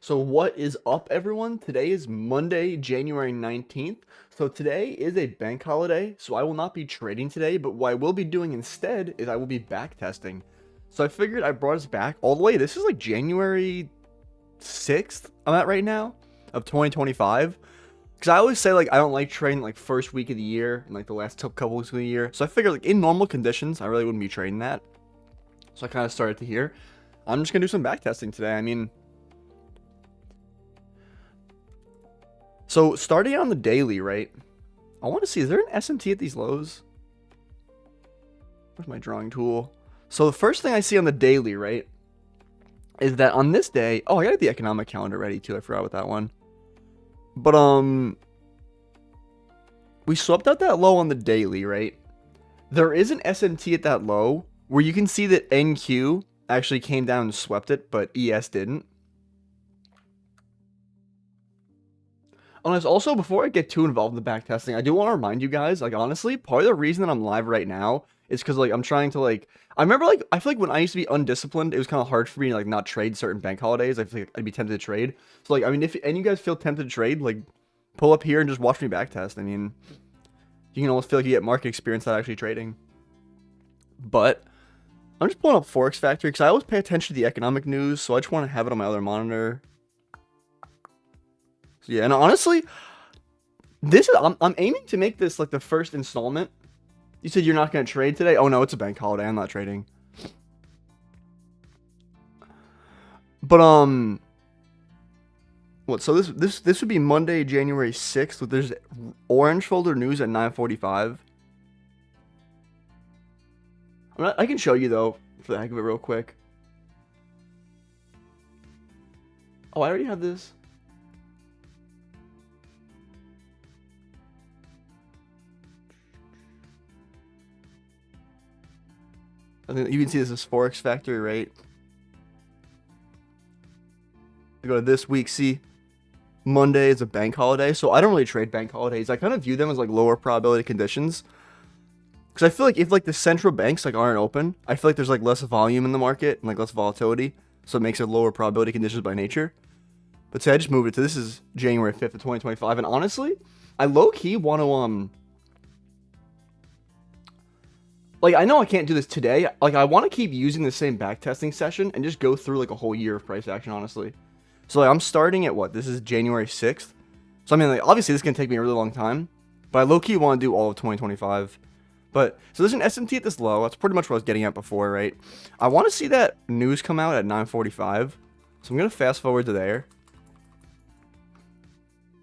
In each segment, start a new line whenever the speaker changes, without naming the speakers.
So what is up, everyone? Today is Monday, January 19th. So today is a bank holiday, so I will not be trading today, but what I will be doing instead is I will be back testing. So I figured I brought us back all the way. This is like January 6th I'm at right now of 2025. Because I always say like I don't like trading like first week of the year and like the last couple weeks of the year. So I figured like in normal conditions, I really wouldn't be trading that. So I kind of started to here. I'm just going to do some back testing today. I mean, so starting on the daily, right? I want to see, is there an SMT at these lows? Where's my drawing tool? So the first thing I see on the daily, right, is that on this day, oh, I got the economic calendar ready too. I forgot about that one. But we swept out that low on the daily, right? There is an SMT at that low where you can see that NQ actually came down and swept it, but ES didn't. Unless also, before I get too involved in the backtesting, I do want to remind you guys, like, honestly, part of the reason that I'm live right now is because, like, I'm trying to, like, I remember, like, I feel like when I used to be undisciplined, it was kind of hard for me to, like, not trade certain bank holidays. I feel like I'd be tempted to trade. So, like, I mean, if any of you guys feel tempted to trade, like, pull up here and just watch me backtest. I mean, you can almost feel like you get market experience without actually trading. But I'm just pulling up Forex Factory because I always pay attention to the economic news, so I just want to have it on my other monitor. So yeah, and honestly, this is I'm aiming to make this like the first installment. You said you're not gonna trade today? Oh no, it's a bank holiday. I'm not trading. But what? So this would be Monday, January 6th. There's orange folder news at 9:45. I can show you though for the heck of it real quick. Oh, I already have this. I think you can see this is Forex Factory, right? I go to this week, see, Monday is a bank holiday, so I don't really trade bank holidays. I kind of view them as like lower probability conditions. Because I feel like if like the central banks like aren't open, I feel like there's like less volume in the market and like less volatility. So it makes it lower probability conditions by nature. But say I just moved it to, this is January 5th of 2025. And honestly, I low-key want to, like, I know I can't do this today. Like, I want to keep using the same backtesting session and just go through, like, a whole year of price action, honestly. So, like, I'm starting at, what? This is January 6th. So, I mean, like, obviously, this is going to take me a really long time. But I low-key want to do all of 2025. But, so there's an SMT at this low. That's pretty much what I was getting at before, right? I want to see that news come out at 9:45. So, I'm going to fast forward to there.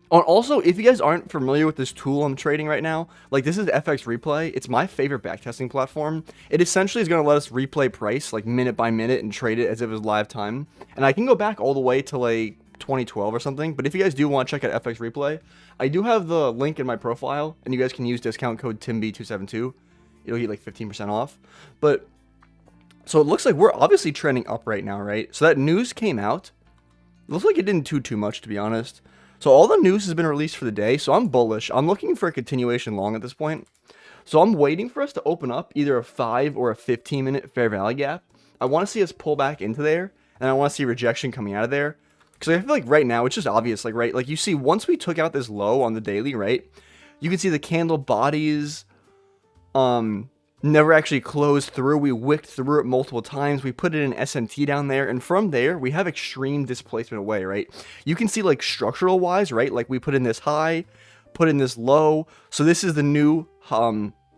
Also, if you guys aren't familiar with this tool I'm trading right now, like this is FX Replay. It's my favorite backtesting platform. It essentially is going to let us replay price like minute by minute and trade it as if it was live time. And I can go back all the way to like 2012 or something. But if you guys do want to check out FX Replay, I do have the link in my profile, and you guys can use discount code TIMB272. It'll get like 15% off. But so it looks like we're obviously trending up right now, right? So that news came out. It looks like it didn't do too much, to be honest. So all the news has been released for the day, so I'm bullish. I'm looking for a continuation long at this point. So I'm waiting for us to open up either a 5 or a 15-minute fair value gap. I want to see us pull back into there, and I want to see rejection coming out of there. Because I feel like right now, it's just obvious, like, right? Like, you see, once we took out this low on the daily, right? You can see the candle bodies, never actually closed through. We wicked through it multiple times. We put it in SMT down there, and from there we have extreme displacement away, right? You can see like structural wise, right? Like we put in this high, put in this low. So this is the new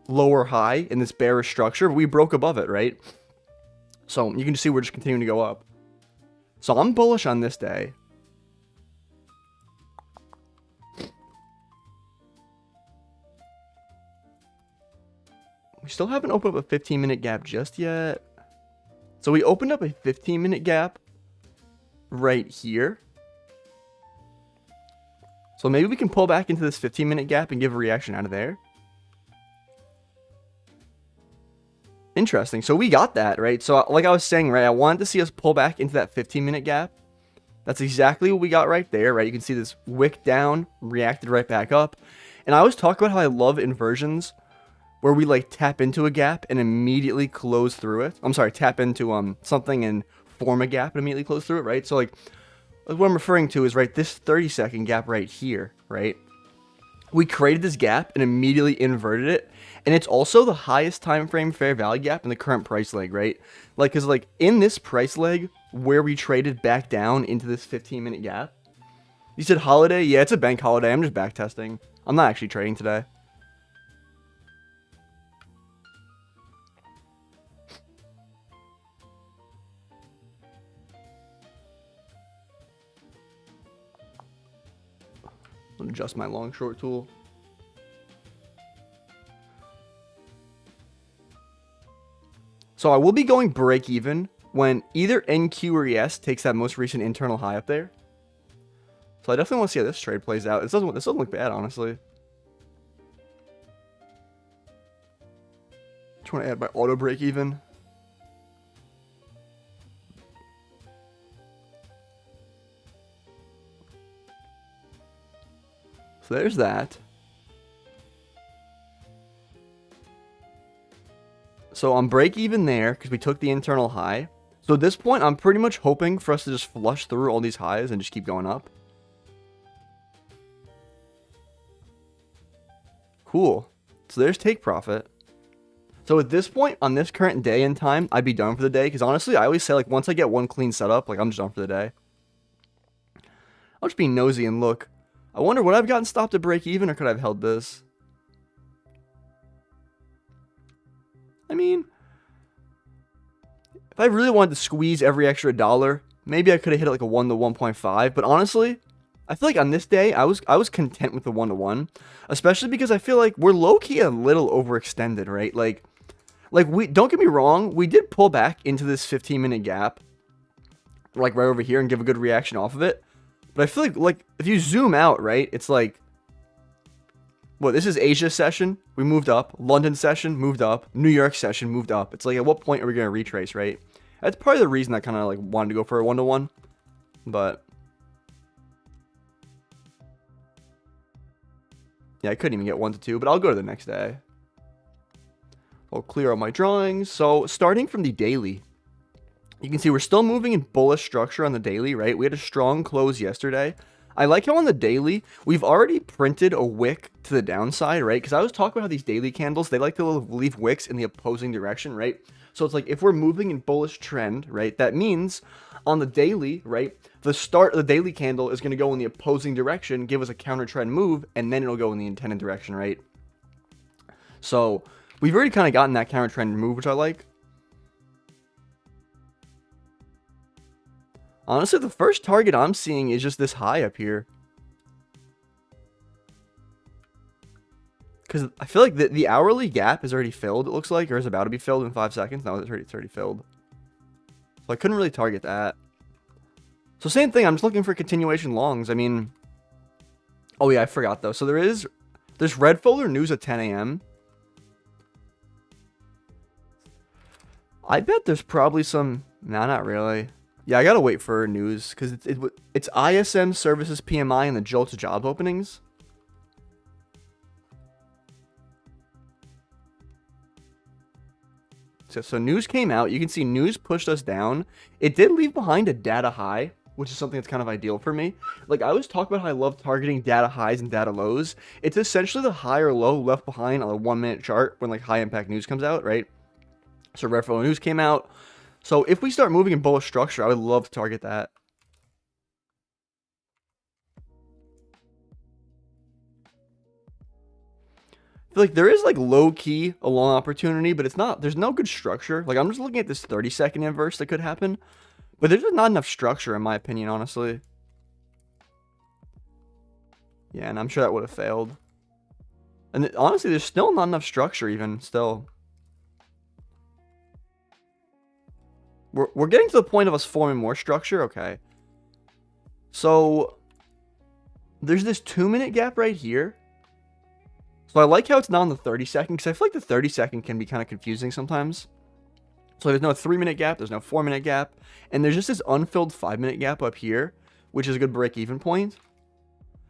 lower high in this bearish structure. We broke above it, right? So you can see we're just continuing to go up. So I'm bullish on this day. We still haven't opened up a 15-minute gap just yet. So we opened up a 15-minute gap right here. So maybe we can pull back into this 15-minute gap and give a reaction out of there. Interesting. So we got that, right? So like I was saying, right, I wanted to see us pull back into that 15-minute gap. That's exactly what we got right there, right? You can see this wick down, reacted right back up. And I always talk about how I love inversions where we like tap into a gap and immediately close through it. I'm sorry, tap into something and form a gap and immediately close through it, right? So like what I'm referring to is, right, this 30-second gap right here, right? We created this gap and immediately inverted it. And it's also the highest time frame fair value gap in the current price leg, right? Like, because, like, in this price leg where we traded back down into this 15-minute gap. You said holiday? Yeah, it's a bank holiday. I'm just back testing. I'm not actually trading today. I'll adjust my long short tool. So I will be going break even when either NQ or ES takes that most recent internal high up there. So I definitely want to see how this trade plays out. This doesn't look bad, honestly. Just want to add my auto break even. So there's that. So I'm break even there because we took the internal high. So at this point, I'm pretty much hoping for us to just flush through all these highs and just keep going up. Cool. So there's take profit. So at this point, on this current day and time, I'd be done for the day. Because honestly, I always say, like, once I get one clean setup, like, I'm just done for the day. I'll just be nosy and look. I wonder, would I have gotten stopped at break even, or could I have held this? I mean, if I really wanted to squeeze every extra dollar, maybe I could have hit it like a 1 to 1.5. But honestly, I feel like on this day, I was content with the 1 to 1, especially because I feel like we're low-key a little overextended, right? Like we, don't get me wrong, we did pull back into this 15-minute gap, like right over here, and give a good reaction off of it. But I feel like if you zoom out, right, it's like, what, this is Asia session, we moved up. London session, moved up. New York session, moved up. It's like, at what point are we going to retrace, right? That's probably the reason I kind of like wanted to go for a 1 to 1. But yeah, I couldn't even get 1 to 2, but I'll go to the next day. I'll clear out my drawings. So starting from the daily, you can see we're still moving in bullish structure on the daily, right? We had a strong close yesterday. I like how on the daily, we've already printed a wick to the downside, right? Because I was talking about how these daily candles, they like to leave wicks in the opposing direction, right? So it's like, if we're moving in bullish trend, right, that means on the daily, right, the start of the daily candle is going to go in the opposing direction, give us a counter trend move, and then it'll go in the intended direction, right? So we've already kind of gotten that counter trend move, which I like. Honestly, the first target I'm seeing is just this high up here. Because I feel like the hourly gap is already filled, it looks like, or is about to be filled in 5 seconds. No, it's already filled. So I couldn't really target that. So same thing, I'm just looking for continuation longs. I mean, oh yeah, I forgot though. So there's red folder news at 10 a.m. I bet there's probably some, nah, not really. Yeah, I gotta wait for news, because it's ISM services PMI and the JOLTS job openings. So news came out. You can see news pushed us down. It did leave behind a data high, which is something that's kind of ideal for me. Like, I always talk about how I love targeting data highs and data lows. It's essentially the high or low left behind on a 1-minute chart when, like, high impact news comes out, right? So red folder news came out. So if we start moving in bullish structure, I would love to target that. I feel like there is like low key a long opportunity, but it's not, there's no good structure. Like, I'm just looking at this 30-second inverse that could happen, but there's just not enough structure in my opinion, honestly. Yeah, and I'm sure that would have failed. And honestly, there's still not enough structure even still. We're getting to the point of us forming more structure. Okay. So there's this 2-minute gap right here. So I like how it's not on the 30-second, because I feel like the 30-second can be kind of confusing sometimes. So there's no 3-minute gap, there's no 4-minute gap, and there's just this unfilled 5-minute gap up here, which is a good break-even point.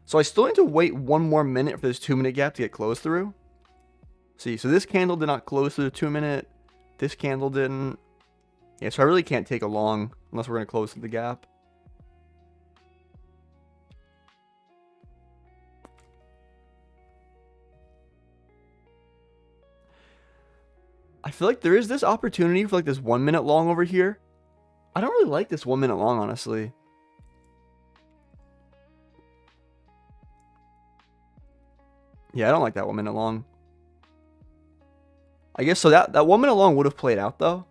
So I still need to wait 1 more minute for this 2-minute gap to get closed through. See, so this candle did not close through the 2-minute. This candle didn't. Yeah, so I really can't take a long unless we're going to close through the gap. I feel like there is this opportunity for like this 1 minute long over here. I don't really like this 1 minute long, honestly. Yeah, I don't like that 1 minute long. I guess so that 1 minute long would have played out though.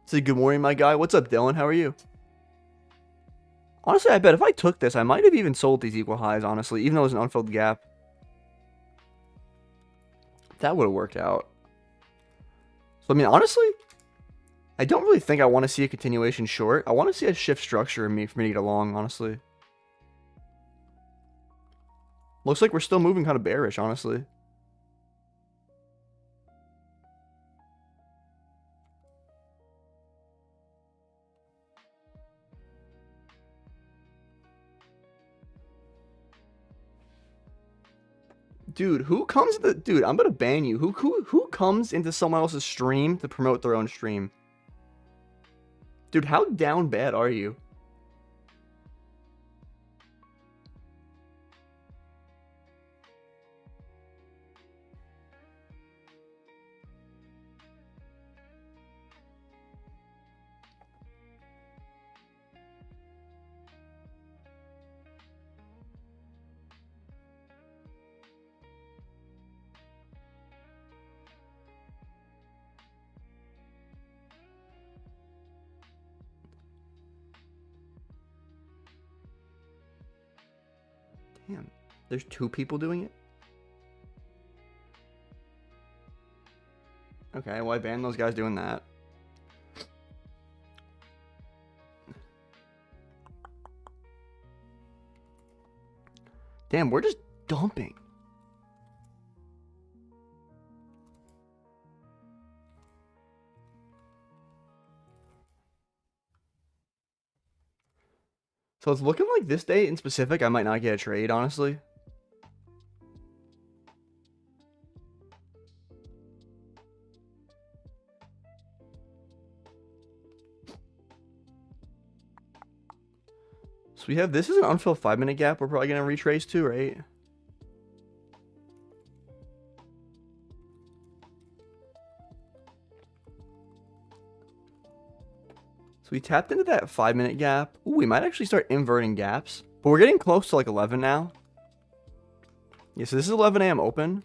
Say good morning, my guy. What's up, Dylan? How are you? Honestly, I bet if I took this, I might have even sold these equal highs, honestly, even though it was an unfilled gap. That would have worked out. So, I mean, honestly, I don't really think I want to see a continuation short. I want to see a shift structure in me for me to get along, honestly. Looks like we're still moving kind of bearish, honestly. Dude, who comes to dude, I'm gonna ban you. Who comes into someone else's stream to promote their own stream? Dude, how down bad are you? Damn, there's 2 people doing it? Okay, well, I banned those guys doing that. Damn, we're just dumping. So it's looking like this day in specific, I might not get a trade, honestly. So we have, this is an unfilled 5 minute gap. We're probably going to retrace to, right? So we tapped into that 5 minute gap. Ooh, we might actually start inverting gaps. But we're getting close to like 11 now. Yeah, so this is 11 a.m. open.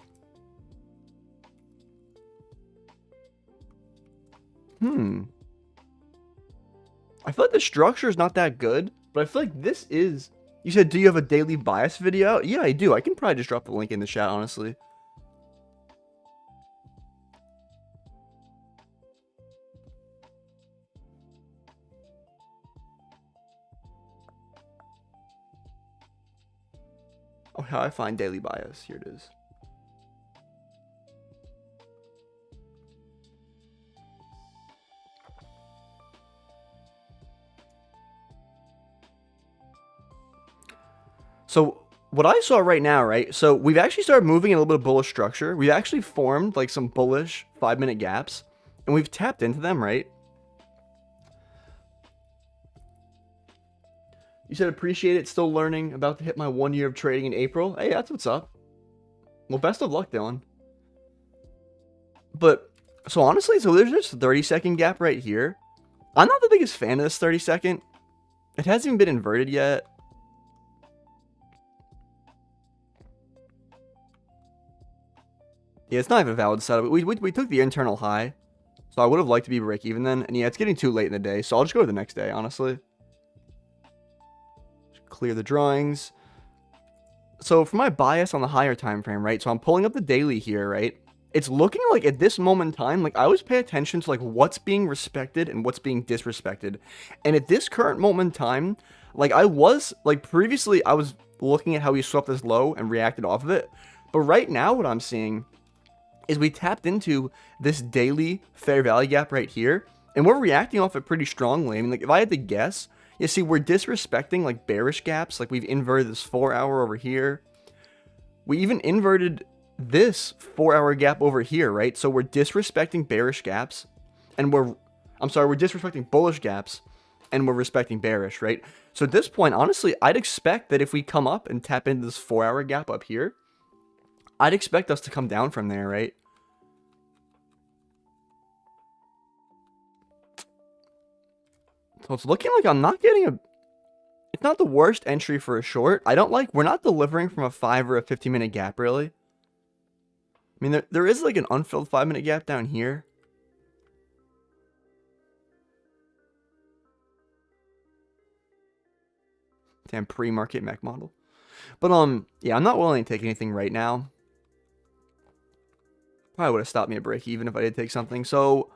I feel like the structure is not that good, but I feel like this is... You said, do you have a daily bias video? Yeah, I do. I can probably just drop the link in the chat, honestly. Oh, how I find daily bias. Here it is. So what I saw right now, right? So we've actually started moving in a little bit of bullish structure. We've actually formed like some bullish 5 minute gaps, and we've tapped into them, right? You said appreciate it, still learning, about to hit my 1 year of trading in April. Hey, that's what's up. Well, best of luck, Dylan. But, so honestly, so there's this 30-second gap right here. I'm not the biggest fan of this 30-second. It hasn't even been inverted yet. Yeah, it's not even a valid setup. We took the internal high. So I would have liked to be break even then. And yeah, it's getting too late in the day. So I'll just go to the next day, honestly. Just clear the drawings. So for my bias on the higher time frame, right? So I'm pulling up the daily here, right? It's looking like at this moment in time, like I always pay attention to like what's being respected and what's being disrespected. And at this current moment in time, like I was, like previously I was looking at how we swept this low and reacted off of it. But right now what I'm seeing is we tapped into this daily fair value gap right here, and we're reacting off it pretty strongly. I mean, like if I had to guess, you see, we're disrespecting like bearish gaps. Like we've inverted this 4 hour over here. We even inverted this 4 hour gap over here, right? So we're disrespecting bearish gaps, and we're disrespecting bullish gaps, and we're respecting bearish, right? So at this point, honestly, I'd expect that if we come up and tap into this 4 hour gap up here, I'd expect us to come down from there, right? So it's looking like I'm not getting a... It's not the worst entry for a short. We're not delivering from a 5 or a 15-minute gap, really. I mean, there is like an unfilled 5-minute gap down here. Damn, pre-market mech model. But, yeah, I'm not willing to take anything right now. Probably would have stopped me at break even if I did take something. So,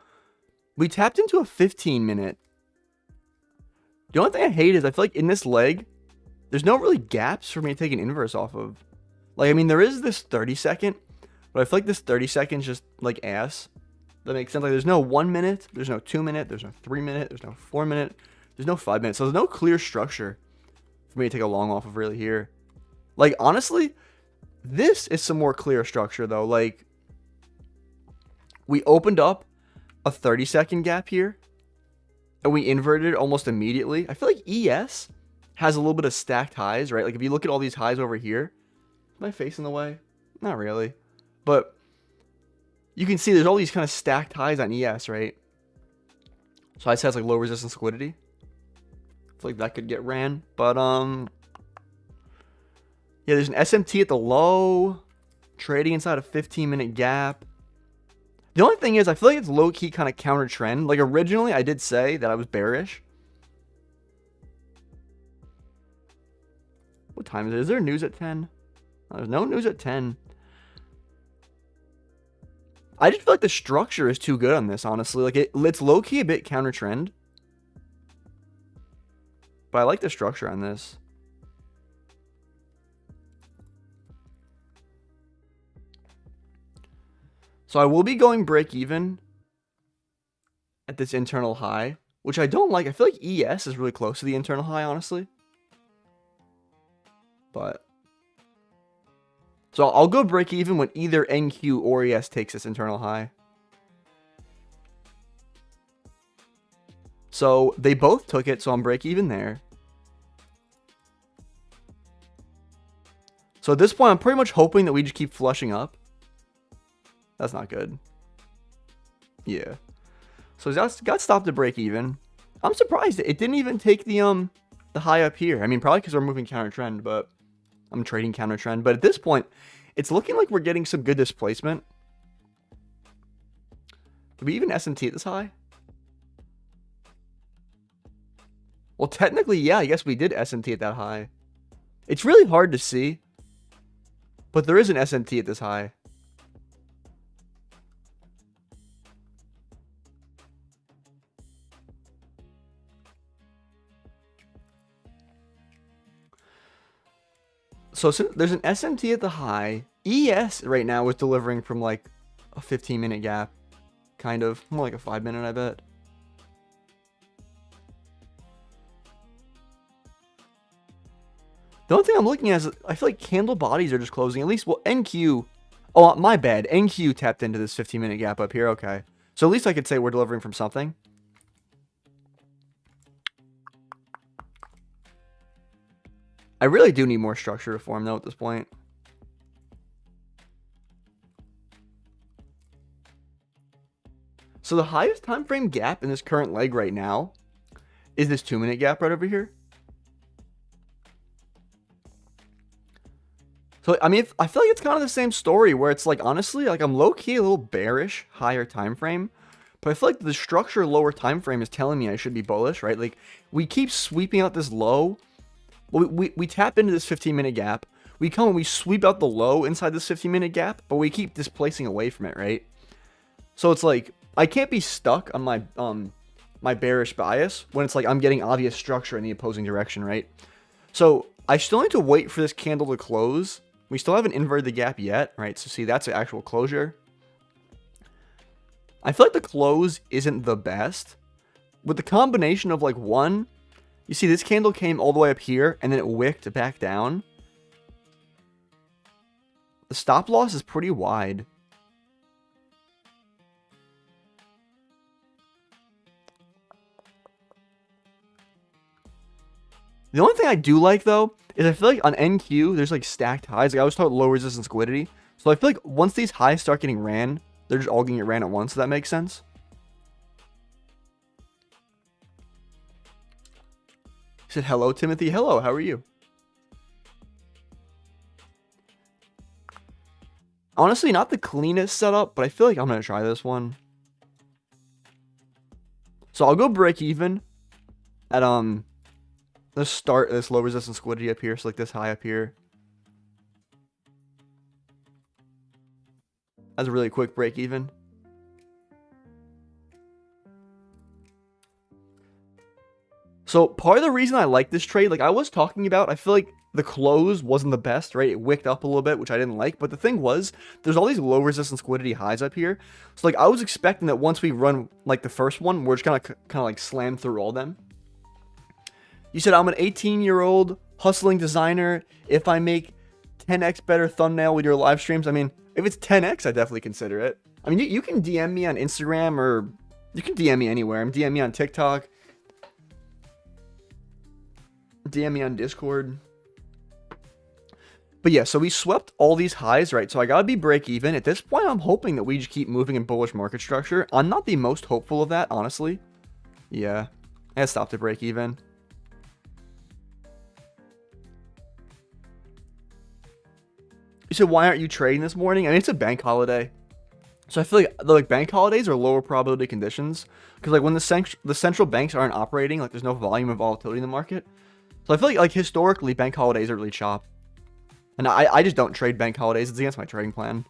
we tapped into a 15-minute. The only thing I hate is I feel like in this leg, there's no really gaps for me to take an inverse off of. Like, I mean, there is this 30-second, but I feel like this 30-second is just, like, ass. That makes sense. Like, there's no 1 minute, there's no 2 minute, there's no 3 minute, there's no 4 minute, there's no 5 minutes. So, there's no clear structure for me to take a long off of really here. Like, honestly, this is some more clear structure, though. Like, we opened up a 30-second gap here, and we inverted almost immediately. I feel like ES has a little bit of stacked highs, right? Like, if you look at all these highs over here, is my face in the way? Not really. But you can see there's all these kind of stacked highs on ES, right? So ES has, like, low resistance liquidity. I feel like that could get ran. But, yeah, there's an SMT at the low, trading inside a 15-minute gap. The only thing is, I feel like it's low-key kind of counter-trend. Like, originally, I did say that I was bearish. What time is it? Is there news at 10? There's no news at 10. I just feel like the structure is too good on this, honestly. Like, it's low-key a bit counter-trend. But I like the structure on this. So I will be going break even at this internal high, which I don't like. I feel like ES is really close to the internal high, honestly. But so I'll go break even when either NQ or ES takes this internal high. So they both took it, so I'm break even there. So at this point, I'm pretty much hoping that we just keep flushing up. That's not good. Yeah. So it got stopped at break even. I'm surprised it didn't even take the high up here. I mean, probably because we're moving counter trend, but I'm trading counter trend. But at this point, it's looking like we're getting some good displacement. Did we even SMT at this high? Well, technically, yeah, I guess we did SMT at that high. It's really hard to see, but there is an SMT at this high. So there's an SMT at the high. ES right now is delivering from like a 15-minute gap. Kind of. More like a 5-minute, I bet. The only thing I'm looking at is I feel like candle bodies are just closing. At least, well, NQ. Oh, my bad. NQ tapped into this 15-minute gap up here. Okay. So at least I could say we're delivering from something. I really do need more structure to form, though, at this point. So the highest time frame gap in this current leg right now is this 2-minute gap right over here. So, I mean, I feel like it's kind of the same story where it's like, honestly, like I'm low-key a little bearish higher time frame. But I feel like the structure lower time frame is telling me I should be bullish, right? Like, we keep sweeping out this low. We tap into this 15-minute gap. We come and we sweep out the low inside this 15-minute gap, but we keep displacing away from it, right? So it's like, I can't be stuck on my my bearish bias when it's like I'm getting obvious structure in the opposing direction, right? So I still need to wait for this candle to close. We still haven't inverted the gap yet, right? So see, that's the actual closure. I feel like the close isn't the best. With the combination of like one... You see, this candle came all the way up here, and then it wicked back down. The stop loss is pretty wide. The only thing I do like, though, is I feel like on NQ, there's like stacked highs. Like I was talking low resistance liquidity. So I feel like once these highs start getting ran, they're just all getting ran at once. If that makes sense. He said, hello, Timothy. Hello, how are you? Honestly, not the cleanest setup, but I feel like I'm going to try this one. So I'll go break even at, let's start this low resistance liquidity up here. So like this high up here. That's a really quick break even. So part of the reason I like this trade, like I was talking about, I feel like the close wasn't the best, right? It wicked up a little bit, which I didn't like. But the thing was, there's all these low resistance liquidity highs up here. So like I was expecting that once we run like the first one, we're just gonna kind of like slam through all them. You said I'm an 18-year-old hustling designer. If I make 10x better thumbnail with your live streams, I mean, if it's 10x, I definitely consider it. I mean, you can DM me on Instagram or you can DM me anywhere. I'm DM me on TikTok. DM me on Discord. But yeah, so we swept all these highs, right? So I gotta be break even. At this point, I'm hoping that we just keep moving in bullish market structure. I'm not the most hopeful of that, honestly. Yeah, I gotta stop to break even. You said, why aren't you trading this morning? I mean, it's a bank holiday. So I feel like the bank holidays are lower probability conditions. Because like when the central banks aren't operating, like there's no volume of volatility in the market. So I feel like historically, bank holidays are really chop. And I just don't trade bank holidays. It's against my trading plan.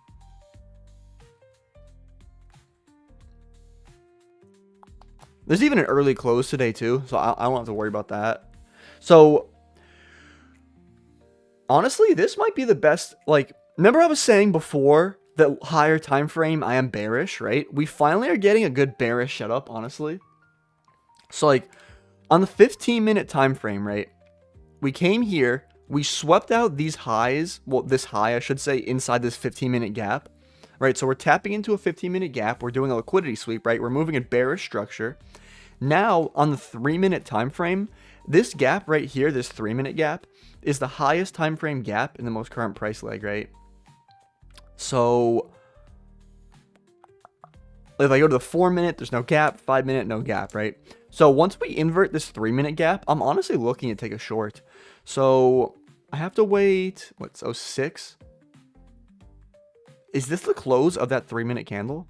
There's even an early close today too. So I don't have to worry about that. So honestly, this might be the best. Like, remember I was saying before that higher time frame, I am bearish, right? We finally are getting a good bearish setup, honestly. So like on the 15-minute time frame, right? We came here, we swept out these highs, well, this high, I should say, inside this 15-minute gap, right? So we're tapping into a 15-minute gap. We're doing a liquidity sweep, right? We're moving a bearish structure. Now, on the 3-minute time frame, this gap right here, this 3-minute gap, is the highest time frame gap in the most current price leg, right? So if I go to the 4-minute, there's no gap. 5-minute, no gap, right? So once we invert this 3-minute gap, I'm honestly looking to take a short. So I have to wait, what's 06? Is this the close of that 3-minute candle?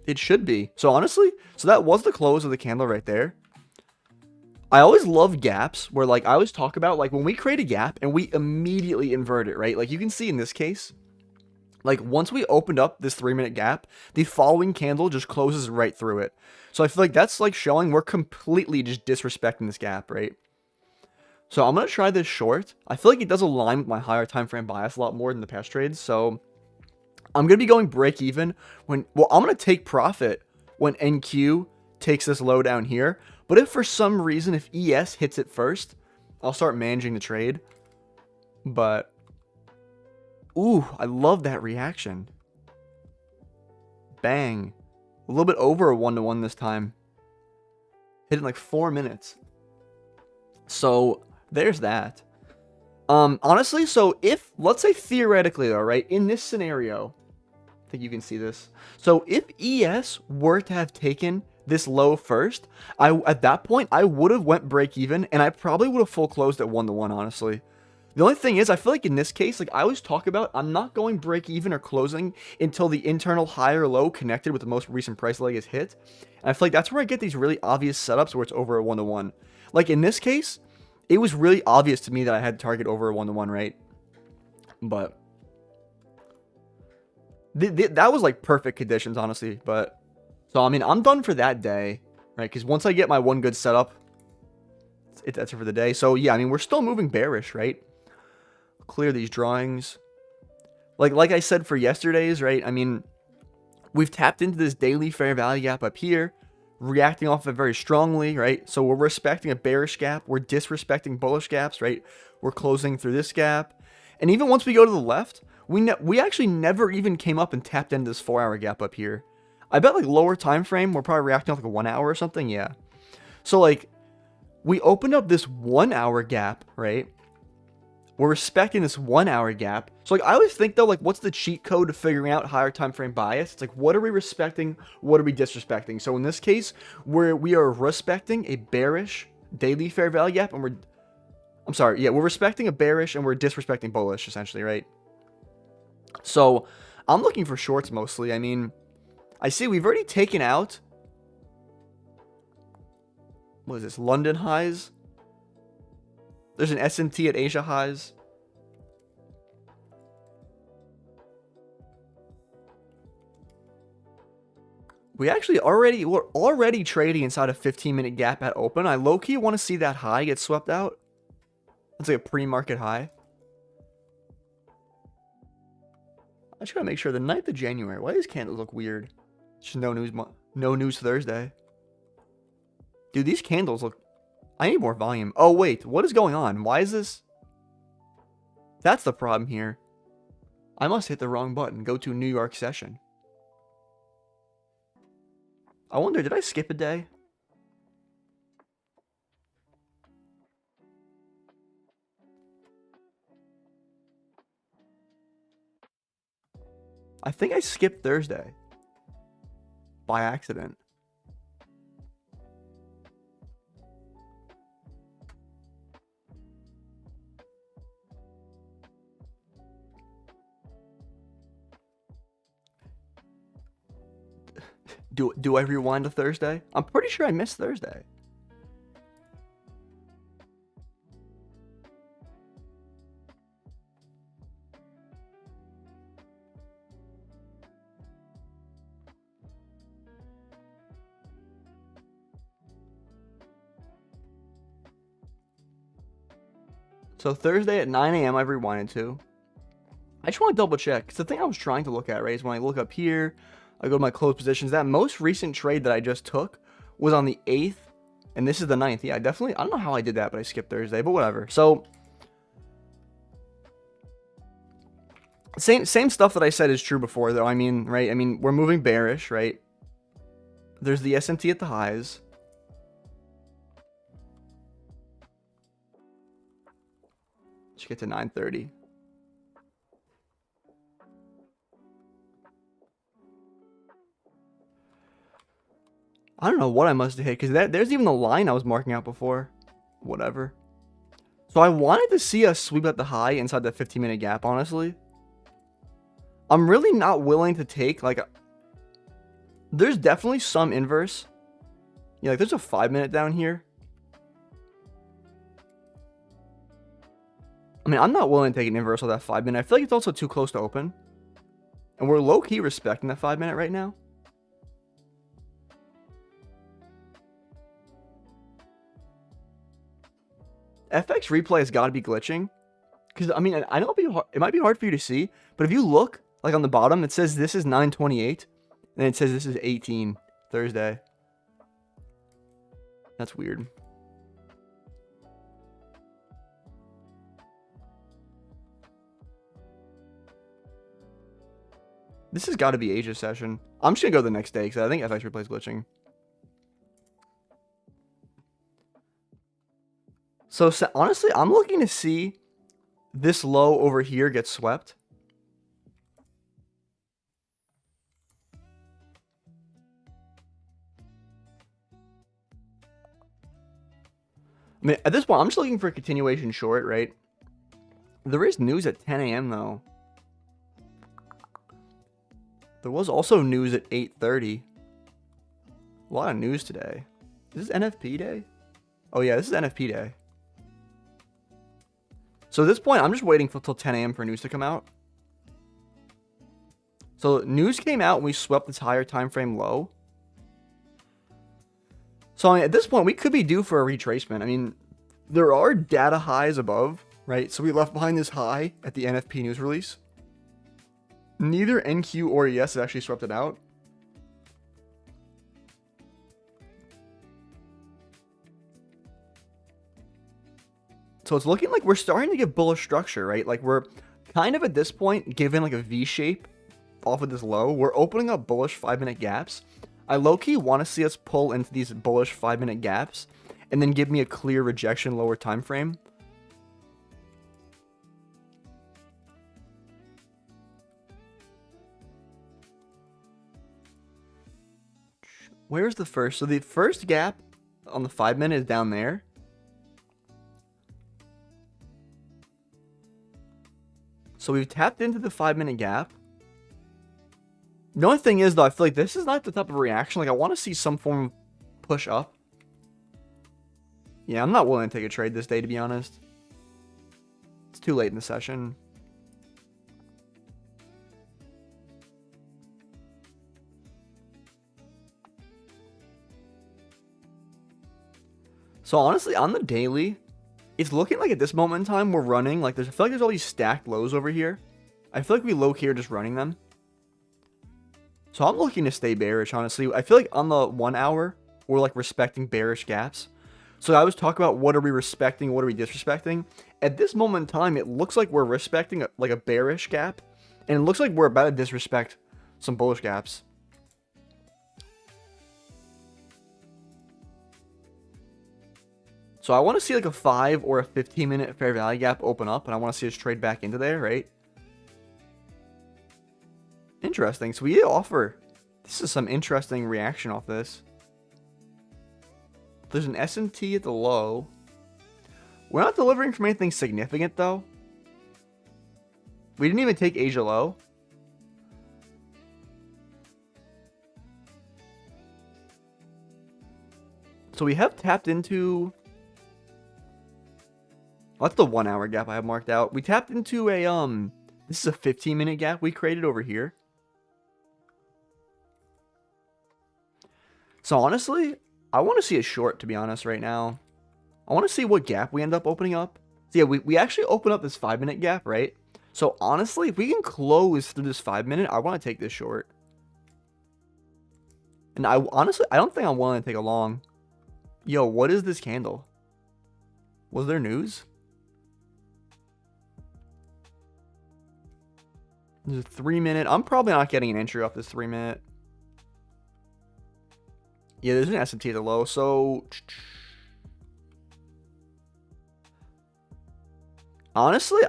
It should be. So honestly, so that was the close of the candle right there. I always love gaps where like I always talk about like when we create a gap and we immediately invert it, right? Like you can see in this case, like once we opened up this 3-minute gap, the following candle just closes right through it. So I feel like that's like showing we're completely just disrespecting this gap, right? So I'm going to try this short. I feel like it does align with my higher time frame bias a lot more than the past trades. So I'm going to be going break even when, well, I'm going to take profit when NQ takes this low down here. But if for some reason, if ES hits it first, I'll start managing the trade. But, ooh, I love that reaction. Bang. A little bit over a 1-to-1 this time. Hit in like 4 minutes. So there's that. Honestly, so if, let's say theoretically though, right, in this scenario, I think you can see this. So if ES were to have taken this low first, at that point, I would have went break even and I probably would have full closed at 1-to-1, honestly. The only thing is, I feel like in this case, like I always talk about, I'm not going break even or closing until the internal high or low connected with the most recent price leg is hit. And I feel like that's where I get these really obvious setups where it's over a 1-to-1. Like in this case, it was really obvious to me that I had target over a 1-to-1, right? But that was like perfect conditions, honestly. But so, I mean, I'm done for that day, right? Because once I get my one good setup, that's it for the day. So yeah, I mean, we're still moving bearish, right? Clear these drawings. Like I said for yesterday's, right? I mean, we've tapped into this daily fair value gap up here, reacting off of it very strongly, right? So we're respecting a bearish gap. We're disrespecting bullish gaps, right? We're closing through this gap. And even once we go to the left, we actually never even came up and tapped into this 4-hour gap up here. I bet like lower time frame, we're probably reacting off like a 1 hour or something. Yeah. So like we opened up this 1 hour gap, right? We're respecting this 1 hour gap. So like I always think though, like what's the cheat code to figuring out higher time frame bias? It's like what are we respecting? What are we disrespecting? So in this case, we are respecting a bearish daily fair value gap, and we're respecting a bearish and we're disrespecting bullish essentially, right? So I'm looking for shorts mostly. I mean, I see we've already taken out, what is this, London highs? There's an SMT at Asia highs. We're already trading inside a 15-minute gap at open. I low-key want to see that high get swept out. That's like a pre-market high. I just gotta make sure the 9th of January. Why do these candles look weird? It's just no news Thursday. Dude, these candles look... I need more volume. Oh, wait. What is going on? Why is this... That's the problem here. I must hit the wrong button. Go to New York session. I wonder, did I skip a day? I think I skipped Thursday. By accident. Do I rewind to Thursday? I'm pretty sure I missed Thursday. So Thursday at 9 a.m. I've rewinded to. I just want to double check. Because the thing I was trying to look at, right, is when I look up here, I go to my closed positions. That most recent trade that I just took was on the 8th. And this is the 9th. Yeah, I don't know how I did that, but I skipped Thursday. But whatever. So, same stuff that I said is true before, though. I mean, right? I mean, we're moving bearish, right? There's the SMT at the highs. Let's get to 9:30. I don't know what I must have hit, because there's even the line I was marking out before. Whatever. So I wanted to see us sweep at the high inside that 15-minute gap, honestly. I'm really not willing to take, like... There's definitely some inverse. Yeah, like there's a 5-minute down here. I mean, I'm not willing to take an inverse of that 5-minute. I feel like it's also too close to open. And we're low-key respecting that 5-minute right now. FX replay has got to be glitching. Because, I mean, I know it might be hard for you to see. But if you look, like on the bottom, it says this is 9:28. And it says this is 18 Thursday. That's weird. This has got to be Asia session. I'm just going to go the next day because I think FX replay is glitching. So honestly, I'm looking to see this low over here get swept. I mean, at this point, I'm just looking for a continuation short, right? There is news at 10 a.m. though. There was also news at 8:30. A lot of news today. Is this NFP day? Oh yeah, this is NFP day. So at this point, I'm just waiting till 10 a.m. for news to come out. So news came out and we swept this higher time frame low. So I mean, at this point, we could be due for a retracement. I mean, there are data highs above, right? So we left behind this high at the NFP news release. Neither NQ or ES has actually swept it out. So it's looking like we're starting to get bullish structure, right? Like we're kind of at this point given like a V shape off of this low. We're opening up bullish 5-minute gaps. I low-key want to see us pull into these bullish 5-minute gaps and then give me a clear rejection lower time frame. Where's the first? So the first gap on the 5 minute is down there. So we've tapped into the 5 minute gap. The only thing is, though, I feel like this is not the type of reaction. Like, I want to see some form of push up. Yeah, I'm not willing to take a trade this day, to be honest. It's too late in the session. So honestly, on the daily, it's looking like at this moment in time we're running like I feel like there's all these stacked lows over here. I feel like we low key are just running them. So I'm looking to stay bearish, honestly. I feel like on the 1 hour, we're like respecting bearish gaps. So I was talking about what are we respecting, what are we disrespecting. At this moment in time, it looks like we're respecting like a bearish gap, and it looks like we're about to disrespect some bullish gaps. So I want to see like a 5 or a 15 minute fair value gap open up, and I want to see us trade back into there, right? Interesting. So we offer, this is some interesting reaction off this. There's an S&T at the low. We're not delivering from anything significant though. We didn't even take Asia low. So we have tapped into, that's the 1 hour gap I have marked out. We tapped into a, this is a 15 minute gap we created over here. So honestly, I want to see a short, to be honest, right now. I want to see what gap we end up opening up. So yeah, we actually open up this 5 minute gap, right? So honestly, if we can close through this 5 minute, I want to take this short. And I honestly, I don't think I'm willing to take a long. Yo, what is this candle? Was there news? There's a 3 minute. I'm probably not getting an entry off this 3 minute. Yeah, there's an S&T at the low, so honestly,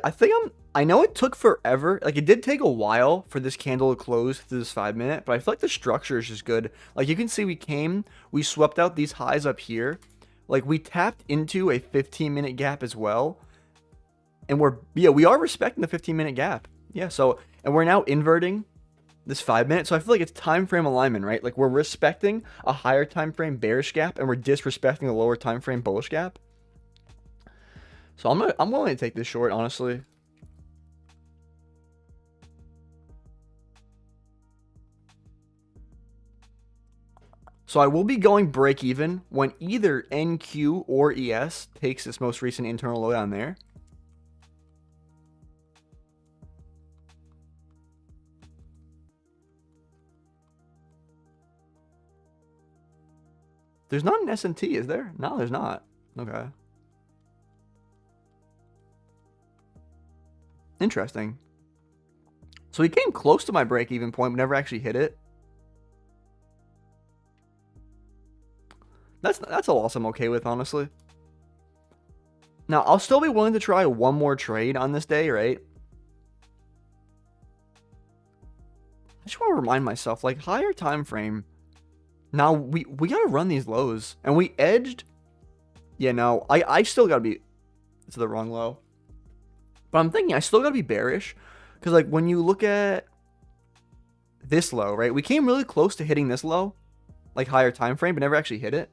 I know it took forever. Like, it did take a while for this candle to close through this 5 minute, but I feel like the structure is just good. Like, you can see we swept out these highs up here. Like, we tapped into a 15 minute gap as well. And we are respecting the 15 minute gap. Yeah, so, and we're now inverting this 5 minute. So I feel like it's time frame alignment, right? Like, we're respecting a higher time frame bearish gap and we're disrespecting a lower time frame bullish gap. So I'm willing to take this short, honestly. So I will be going break even when either NQ or ES takes this most recent internal low down there. There's not an S&T, is there? No, there's not. Okay. Interesting. So he came close to my break-even point, but never actually hit it. That's a loss I'm okay with, honestly. Now, I'll still be willing to try one more trade on this day, right? I just want to remind myself, like, higher time frame. Now, we got to run these lows. And we edged. Yeah, no. I still got to be. It's the wrong low. But I'm thinking I still got to be bearish. Because, like, when you look at this low, right? We came really close to hitting this low. Like, higher time frame, but never actually hit it.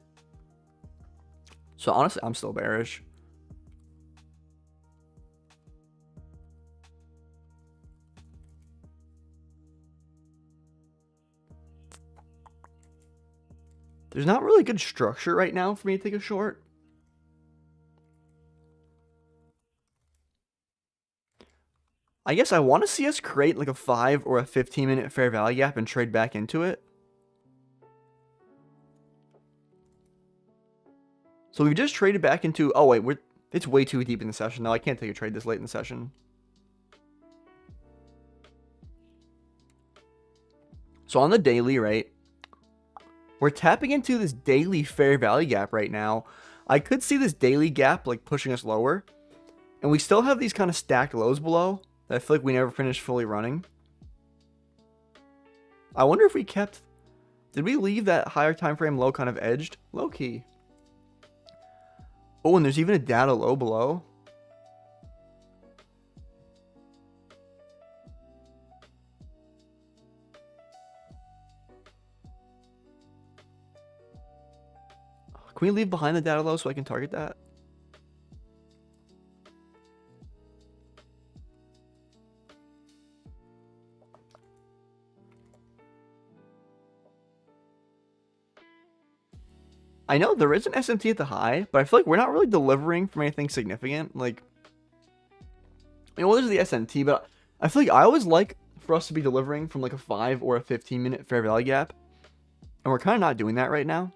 So, honestly, I'm still bearish. There's not really good structure right now for me to take a short. I guess I want to see us create like a 5 or a 15 minute fair value gap and trade back into it. So we've just traded back into, oh wait, it's way too deep in the session now. I can't take a trade this late in the session. So on the daily, right? We're tapping into this daily fair value gap right now. I could see this daily gap like pushing us lower. And we still have these kind of stacked lows below that I feel like we never finished fully running. I wonder if we kept Did we leave that higher time frame low kind of edged? Low key. Oh, and there's even a data low below. Can we leave behind the data low so I can target that? I know there is an SMT at the high, but I feel like we're not really delivering from anything significant. Like, well, there's the SMT, but I feel like I always like for us to be delivering from like a 5 or a 15-minute fair value gap. And we're kind of not doing that right now.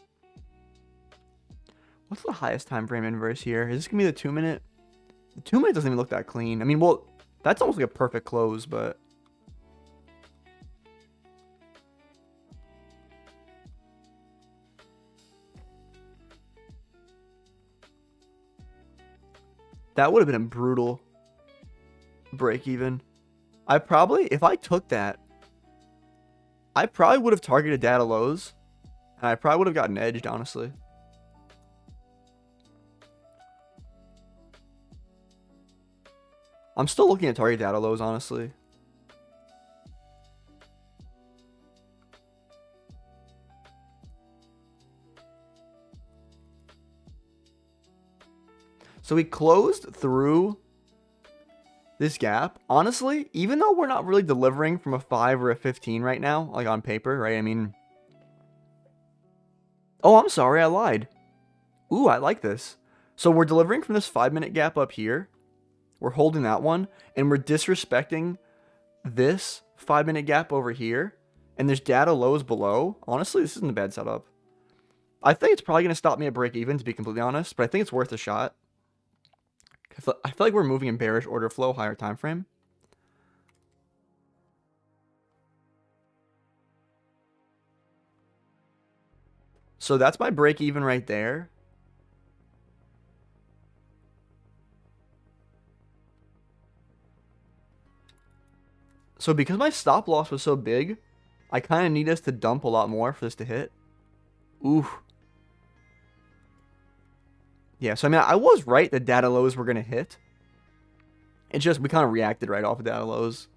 What's the highest time frame inverse here? Is this going to be the 2-minute? The 2-minute doesn't even look that clean. I mean, well, that's almost like a perfect close, but... that would have been a brutal break even. I probably, if I took that, I probably would have targeted data lows. And I probably would have gotten edged, honestly. I'm still looking at target data lows, honestly. So we closed through this gap. Honestly, even though we're not really delivering from a 5 or a 15 right now, like on paper, right? I mean... oh, I'm sorry, I lied. Ooh, I like this. So we're delivering from this 5-minute gap up here. We're holding that one. And we're disrespecting this 5-minute gap over here. And there's data lows below. Honestly, this isn't a bad setup. I think it's probably going to stop me at break even, to be completely honest. But I think it's worth a shot. I feel like we're moving in bearish order flow, higher time frame. So that's my break even right there. So because my stop loss was so big, I kind of need us to dump a lot more for this to hit. Ooh. Yeah, so I mean, I was right that data lows were going to hit. It's just we kind of reacted right off of data lows.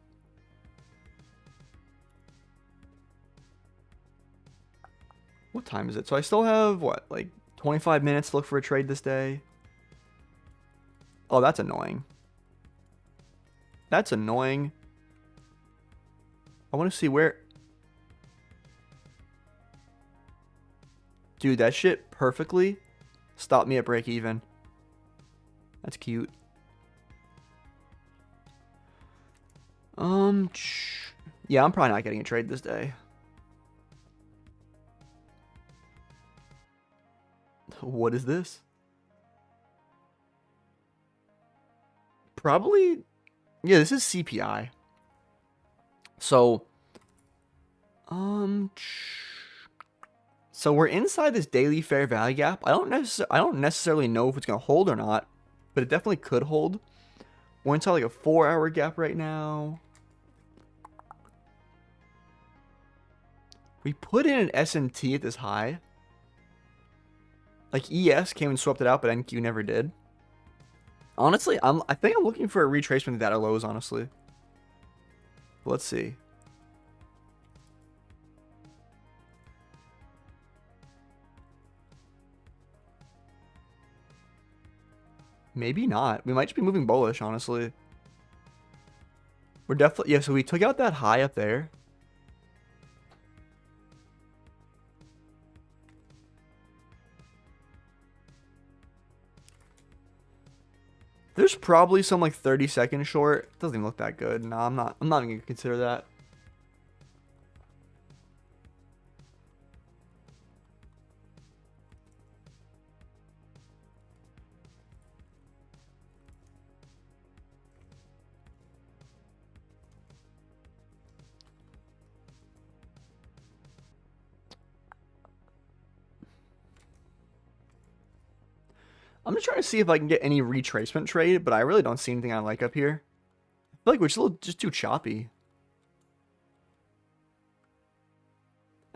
What time is it? So I still have, what, like 25 minutes to look for a trade this day. Oh, that's annoying. That's annoying. I want to see where... dude, that shit perfectly stopped me at break even. That's cute. Yeah, I'm probably not getting a trade this day. What is this? Probably, yeah, this is CPI. So, so we're inside this daily fair value gap. I don't necessarily know if it's gonna hold or not, but it definitely could hold. We're inside like a 4-hour gap right now. We put in an SMT at this high. Like ES came and swept it out, but NQ never did. Honestly, I think I'm looking for a retracement of data lows, honestly. Let's see. Maybe not. We might just be moving bullish, honestly. We're definitely... yeah, so we took out that high up there. There's probably some like 30-second short. It doesn't even look that good. No, I'm not even gonna consider that. I'm just trying to see if I can get any retracement trade, but I really don't see anything I like up here. I feel like we're just too choppy.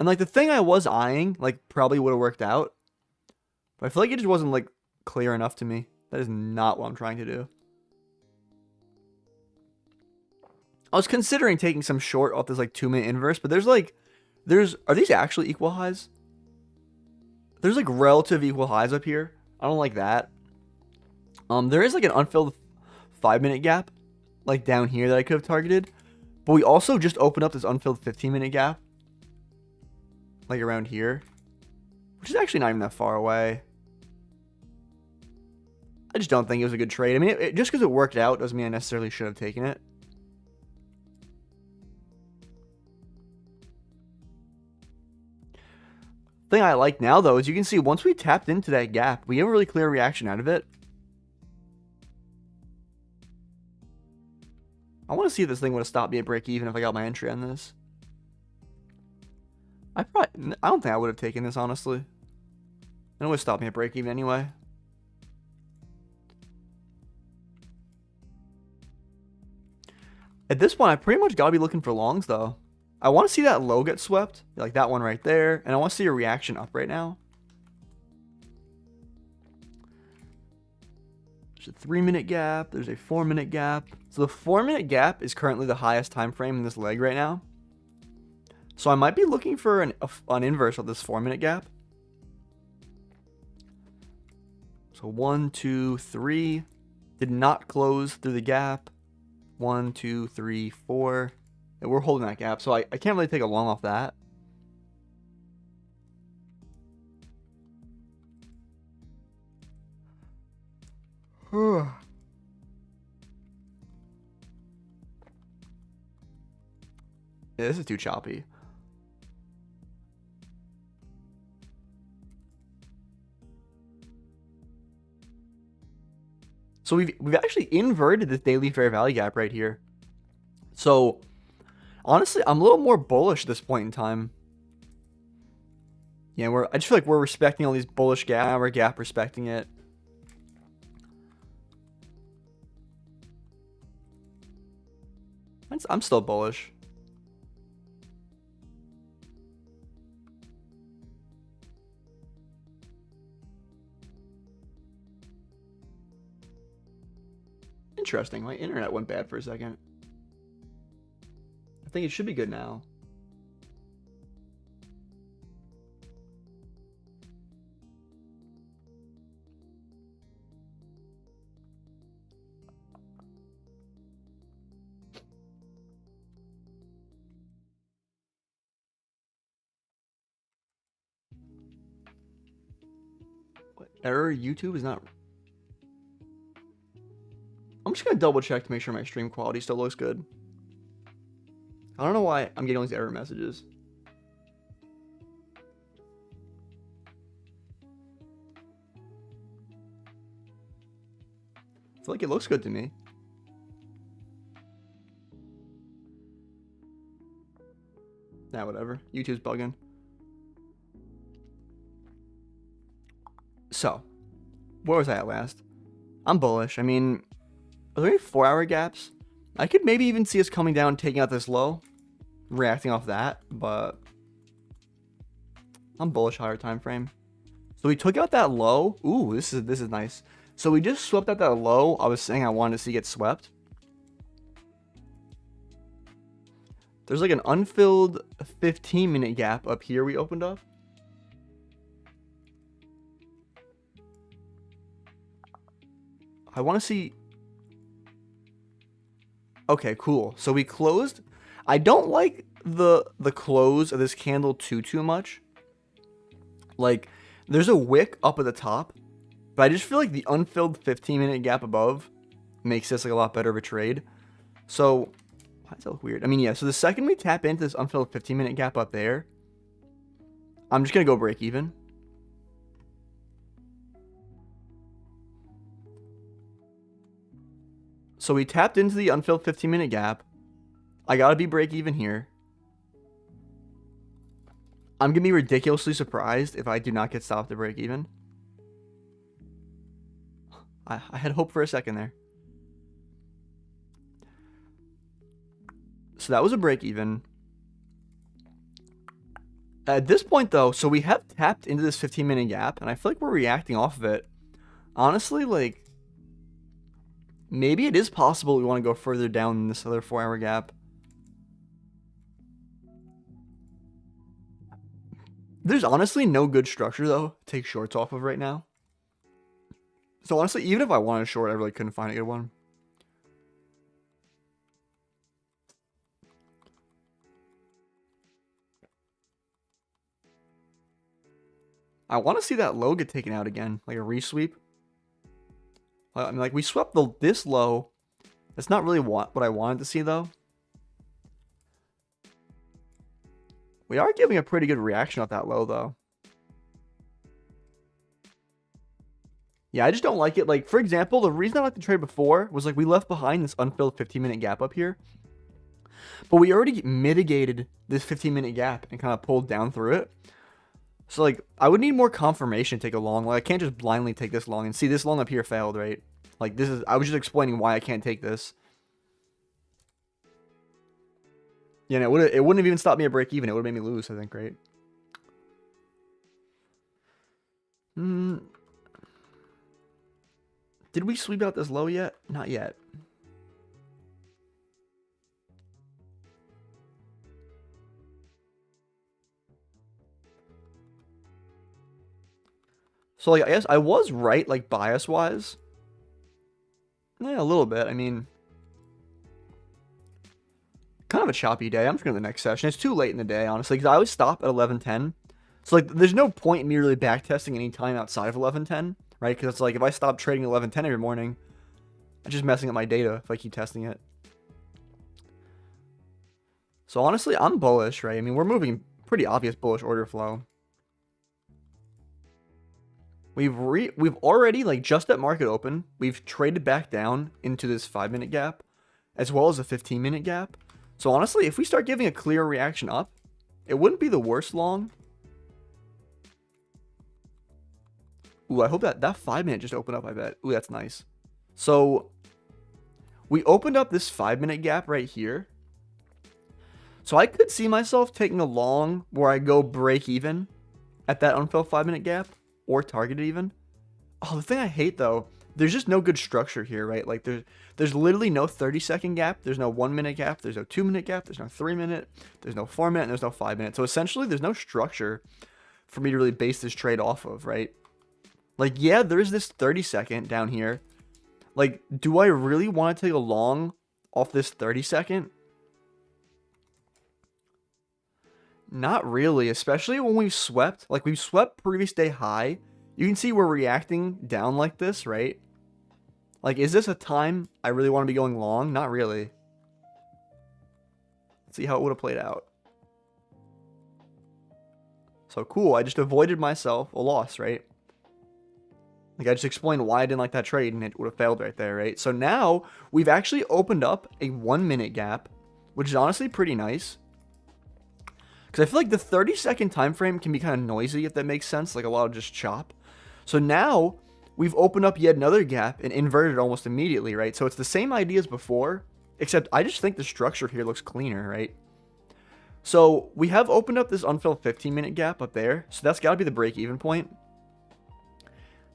And like the thing I was eyeing, like probably would have worked out. But I feel like it just wasn't like clear enough to me. That is not what I'm trying to do. I was considering taking some short off this like 2-minute inverse, but are these actually equal highs? There's like relative equal highs up here. I don't like that. There is like an unfilled 5-minute gap, like down here that I could have targeted. But we also just opened up this unfilled 15-minute gap, like around here, which is actually not even that far away. I just don't think it was a good trade. I mean, just because it worked out doesn't mean I necessarily should have taken it. Thing I like now, though, is you can see once we tapped into that gap, we have a really clear reaction out of it. I want to see if this thing would have stopped me at break even if I got my entry on this. I don't think I would have taken this, honestly. It would have stopped me at break even anyway. At this point, I pretty much got to be looking for longs, though. I want to see that low get swept, like that one right there, and I want to see a reaction up right now. There's a 3-minute gap, there's a 4-minute gap. So the 4-minute gap is currently the highest time frame in this leg right now. So I might be looking for an inverse of this 4-minute gap. So 1, 2, 3. Did not close through the gap. 1, 2, 3, 4. And we're holding that gap, so I can't really take a long off that. Yeah, this is too choppy. So we've actually inverted this daily fair value gap right here. So honestly, I'm a little more bullish at this point in time. Yeah, I just feel like we're respecting all these bullish gap. Now we're gap respecting it. I'm still bullish. Interesting. My internet went bad for a second. I think it should be good now. What error? YouTube is not. I'm just gonna double check to make sure my stream quality still looks good. I don't know why I'm getting all these error messages. I feel like it looks good to me. Nah, whatever. YouTube's bugging. So, where was I at last? I'm bullish. I mean, are there any 4-hour gaps? I could maybe even see us coming down, taking out this low, reacting off that, but I'm bullish higher time frame. So we took out that low. Ooh, this is nice. So we just swept out that low. I was saying I wanted to see get swept. There's like an unfilled 15-minute gap up here we opened up. I want to see. Okay, cool. So we closed. I don't like the close of this candle too much. Like, there's a wick up at the top, but I just feel like the unfilled 15-minute gap above makes this like a lot better of a trade. So why does that look weird? I mean, yeah. So the second we tap into this unfilled 15-minute gap up there, I'm just gonna go break even. So we tapped into the unfilled 15-minute gap. I gotta be break even here. I'm gonna be ridiculously surprised if I do not get stopped at break even. I had hope for a second there. So that was a break even. At this point, though, so we have tapped into this 15-minute gap, and I feel like we're reacting off of it. Honestly, like, maybe it is possible we want to go further down in this other 4-hour gap. There's honestly no good structure, though, to take shorts off of right now. So honestly, even if I wanted a short, I really couldn't find a good one. I want to see that low get taken out again, like a resweep. I mean, like, we swept this low. That's not really what I wanted to see, though. We are giving a pretty good reaction off that low, though. Yeah, I just don't like it. Like, for example, the reason I liked the trade before was, like, we left behind this unfilled 15-minute gap up here. But we already mitigated this 15-minute gap and kind of pulled down through it. So, like, I would need more confirmation to take a long. Like, I can't just blindly take this long. And see, this long up here failed, right? Like, this is... I was just explaining why I can't take this. Yeah, and it wouldn't have even stopped me at break even. It would have made me lose, I think, right? Did we sweep out this low yet? Not yet. So, like, I guess I was right, like, bias-wise. Yeah, a little bit. I mean, kind of a choppy day. I'm just going to the next session. It's too late in the day, honestly, because I always stop at 11:10. So, like, there's no point in me really backtesting any time outside of 11:10, right? Because it's like, if I stop trading 11:10 every morning, I'm just messing up my data if I keep testing it. So, honestly, I'm bullish, right? I mean, we're moving pretty obvious bullish order flow. We've already, like, just at market open, we've traded back down into this 5-minute gap, as well as a 15-minute gap. So honestly, if we start giving a clear reaction up, it wouldn't be the worst long. Ooh, I hope that 5-minute just opened up, I bet. Ooh, that's nice. So we opened up this 5-minute gap right here. So I could see myself taking a long where I go break even at that unfilled 5-minute gap. Or targeted even. Oh, the thing I hate, though, there's just no good structure here, right? Like, there's literally no 30-second gap. There's no 1-minute gap. There's no 2-minute gap. There's no 3-minute. There's no 4-minute. And there's no 5-minute. So, essentially, there's no structure for me to really base this trade off of, right? Like, yeah, there's this 30-second down here. Like, do I really want to take a long off this 30-second? Not really, especially when we've swept. Like, we've swept previous day high. You can see we're reacting down like this, right? Like, is this a time I really want to be going long? Not really. Let's see how it would have played out. So, cool. I just avoided myself a loss, right? Like, I just explained why I didn't like that trade, and it would have failed right there, right? So, now, we've actually opened up a 1-minute gap, which is honestly pretty nice. Because I feel like the 30-second time frame can be kind of noisy, if that makes sense. Like, a lot of just chop. So now, we've opened up yet another gap and inverted almost immediately, right? So it's the same idea as before, except I just think the structure here looks cleaner, right? So we have opened up this unfilled 15-minute gap up there. So that's got to be the break-even point.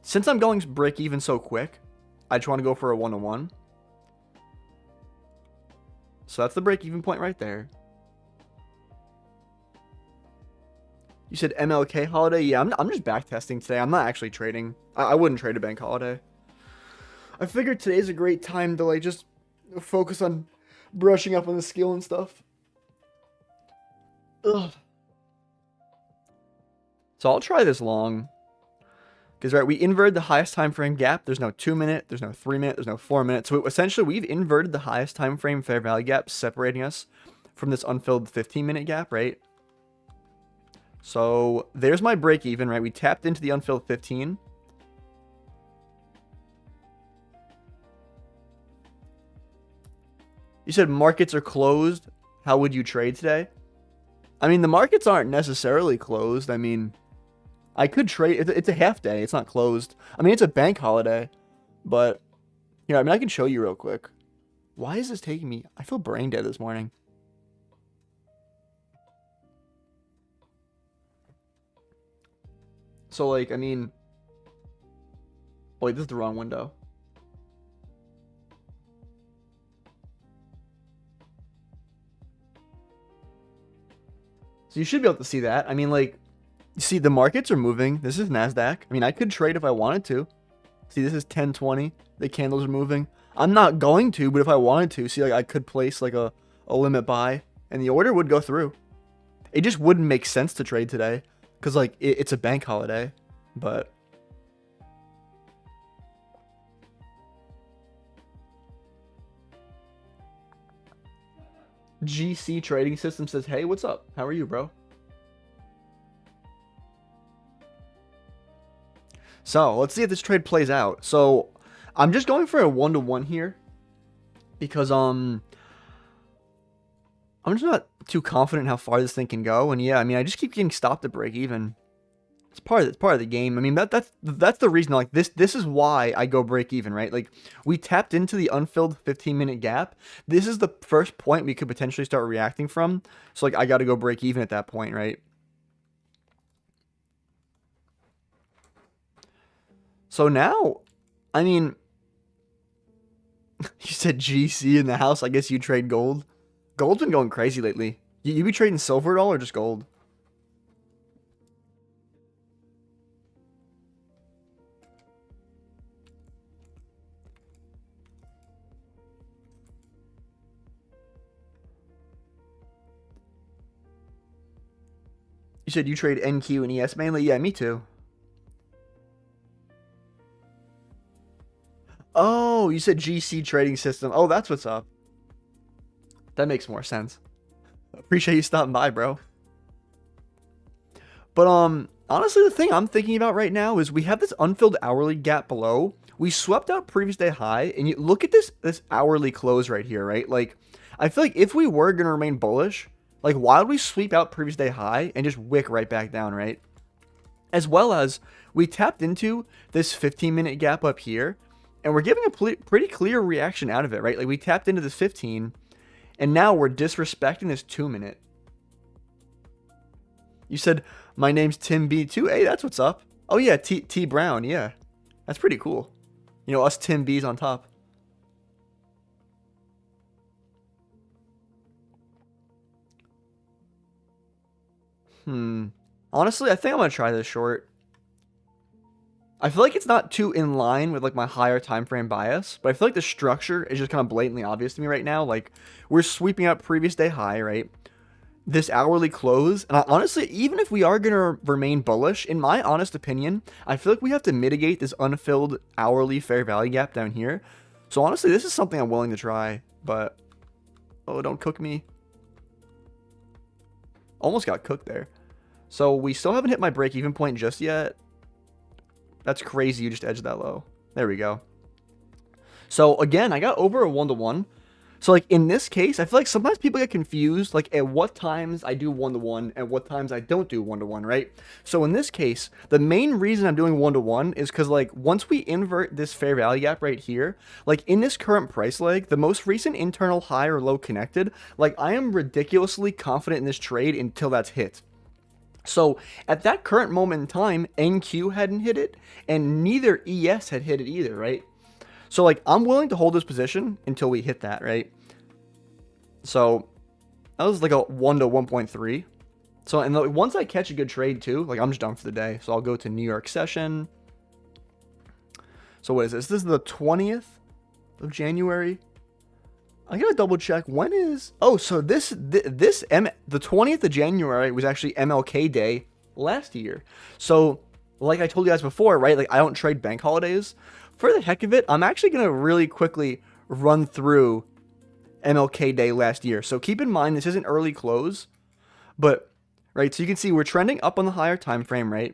Since I'm going break-even so quick, I just want to go for a 1-to-1. So that's the break-even point right there. You said MLK holiday? Yeah, I'm just backtesting today. I'm not actually trading. I wouldn't trade a bank holiday. I figured today's a great time to, like, just focus on brushing up on the skill and stuff. Ugh. So I'll try this long. Because, right, we inverted the highest time frame gap. There's no 2-minute, there's no 3-minute, there's no 4-minute. So essentially, we've inverted the highest time frame fair value gap, separating us from this unfilled 15-minute gap, right? So there's my break even, right? We tapped into the unfilled 15. You said markets are closed. How would you trade today? I mean, the markets aren't necessarily closed. I mean, I could trade. It's a half day. It's not closed. I mean, it's a bank holiday. But, I mean, I can show you real quick. Why is this taking me? I feel brain dead this morning. So like, I mean, wait, this is the wrong window. So you should be able to see that. I mean, like, you see the markets are moving. This is Nasdaq. I mean, I could trade if I wanted to. See, this is 1020. The candles are moving. I'm not going to, but if I wanted to, see, like, I could place like a limit buy and the order would go through. It just wouldn't make sense to trade today because like it's a bank holiday, but GC Trading System says, hey, what's up? How are you, bro? So let's see if this trade plays out. So I'm just going for a 1-to-1 here because I'm just not too confident how far this thing can go. And yeah, I mean, I just keep getting stopped at break even. It's part of the game. I mean, that's the reason. Like this is why I go break even, right? Like we tapped into the unfilled 15-minute gap. This is the first point we could potentially start reacting from. So like I got to go break even at that point, right? So now, I mean, you said GC in the house. I guess you trade gold. Gold's been going crazy lately. You be trading silver at all or just gold? You said you trade NQ and ES mainly? Yeah, me too. Oh, you said GC trading system. Oh, that's what's up. That makes more sense. Appreciate you stopping by, bro. But honestly, the thing I'm thinking about right now is we have this unfilled hourly gap below. We swept out previous day high, and you look at this hourly close right here, right? Like, I feel like if we were gonna remain bullish, like why would we sweep out previous day high and just wick right back down, right? As well as we tapped into this 15-minute gap up here, and we're giving a pretty clear reaction out of it, right? Like we tapped into this 15, and now we're disrespecting this 2-minute. You said, my name's Tim B2. Hey, that's what's up. Oh, yeah, T Brown. Yeah, that's pretty cool. You know, us Tim B's on top. Honestly, I think I'm going to try this short. I feel like it's not too in line with like my higher time frame bias, but I feel like the structure is just kind of blatantly obvious to me right now. Like we're sweeping out previous day high, right? This hourly close, and honestly, even if we are going to remain bullish, in my honest opinion, I feel like we have to mitigate this unfilled hourly fair value gap down here. So honestly, this is something I'm willing to try, but oh, don't cook me. Almost got cooked there. So we still haven't hit my break-even point just yet. That's crazy. You just edged that low. There we go. So again, I got over a 1-to-1. So like in this case, I feel like sometimes people get confused like at what times I do 1-to-1 and what times I don't do 1-to-1, right? So in this case, the main reason I'm doing 1-to-1 is because like once we invert this fair value gap right here, like in this current price leg, the most recent internal high or low connected, like I am ridiculously confident in this trade until that's hit. So at that current moment in time, NQ hadn't hit it and neither ES had hit it either, right? So like I'm willing to hold this position until we hit that, right? So that was like a 1 to 1.3. So and like, once I catch a good trade too, like I'm just done for the day. So I'll go to New York session. So what is this? This is the 20th of January. I gotta double check. When is? Oh, so the 20th of January was actually MLK Day last year. So like I told you guys before, right? Like I don't trade bank holidays. For the heck of it, I'm actually gonna really quickly run through MLK Day last year. So keep in mind this isn't early close, but right. So you can see we're trending up on the higher time frame, right?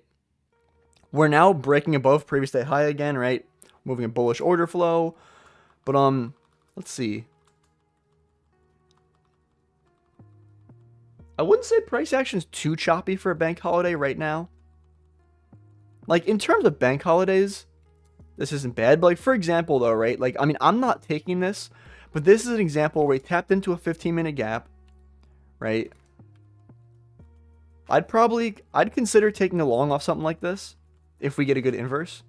We're now breaking above previous day high again, right? Moving a bullish order flow, but let's see. I wouldn't say price action is too choppy for a bank holiday right now. Like in terms of bank holidays, this isn't bad. But like for example though, right? Like I mean, I'm not taking this, but this is an example where we tapped into a 15-minute gap, right? I'd consider taking a long off something like this. if we get a good inverse.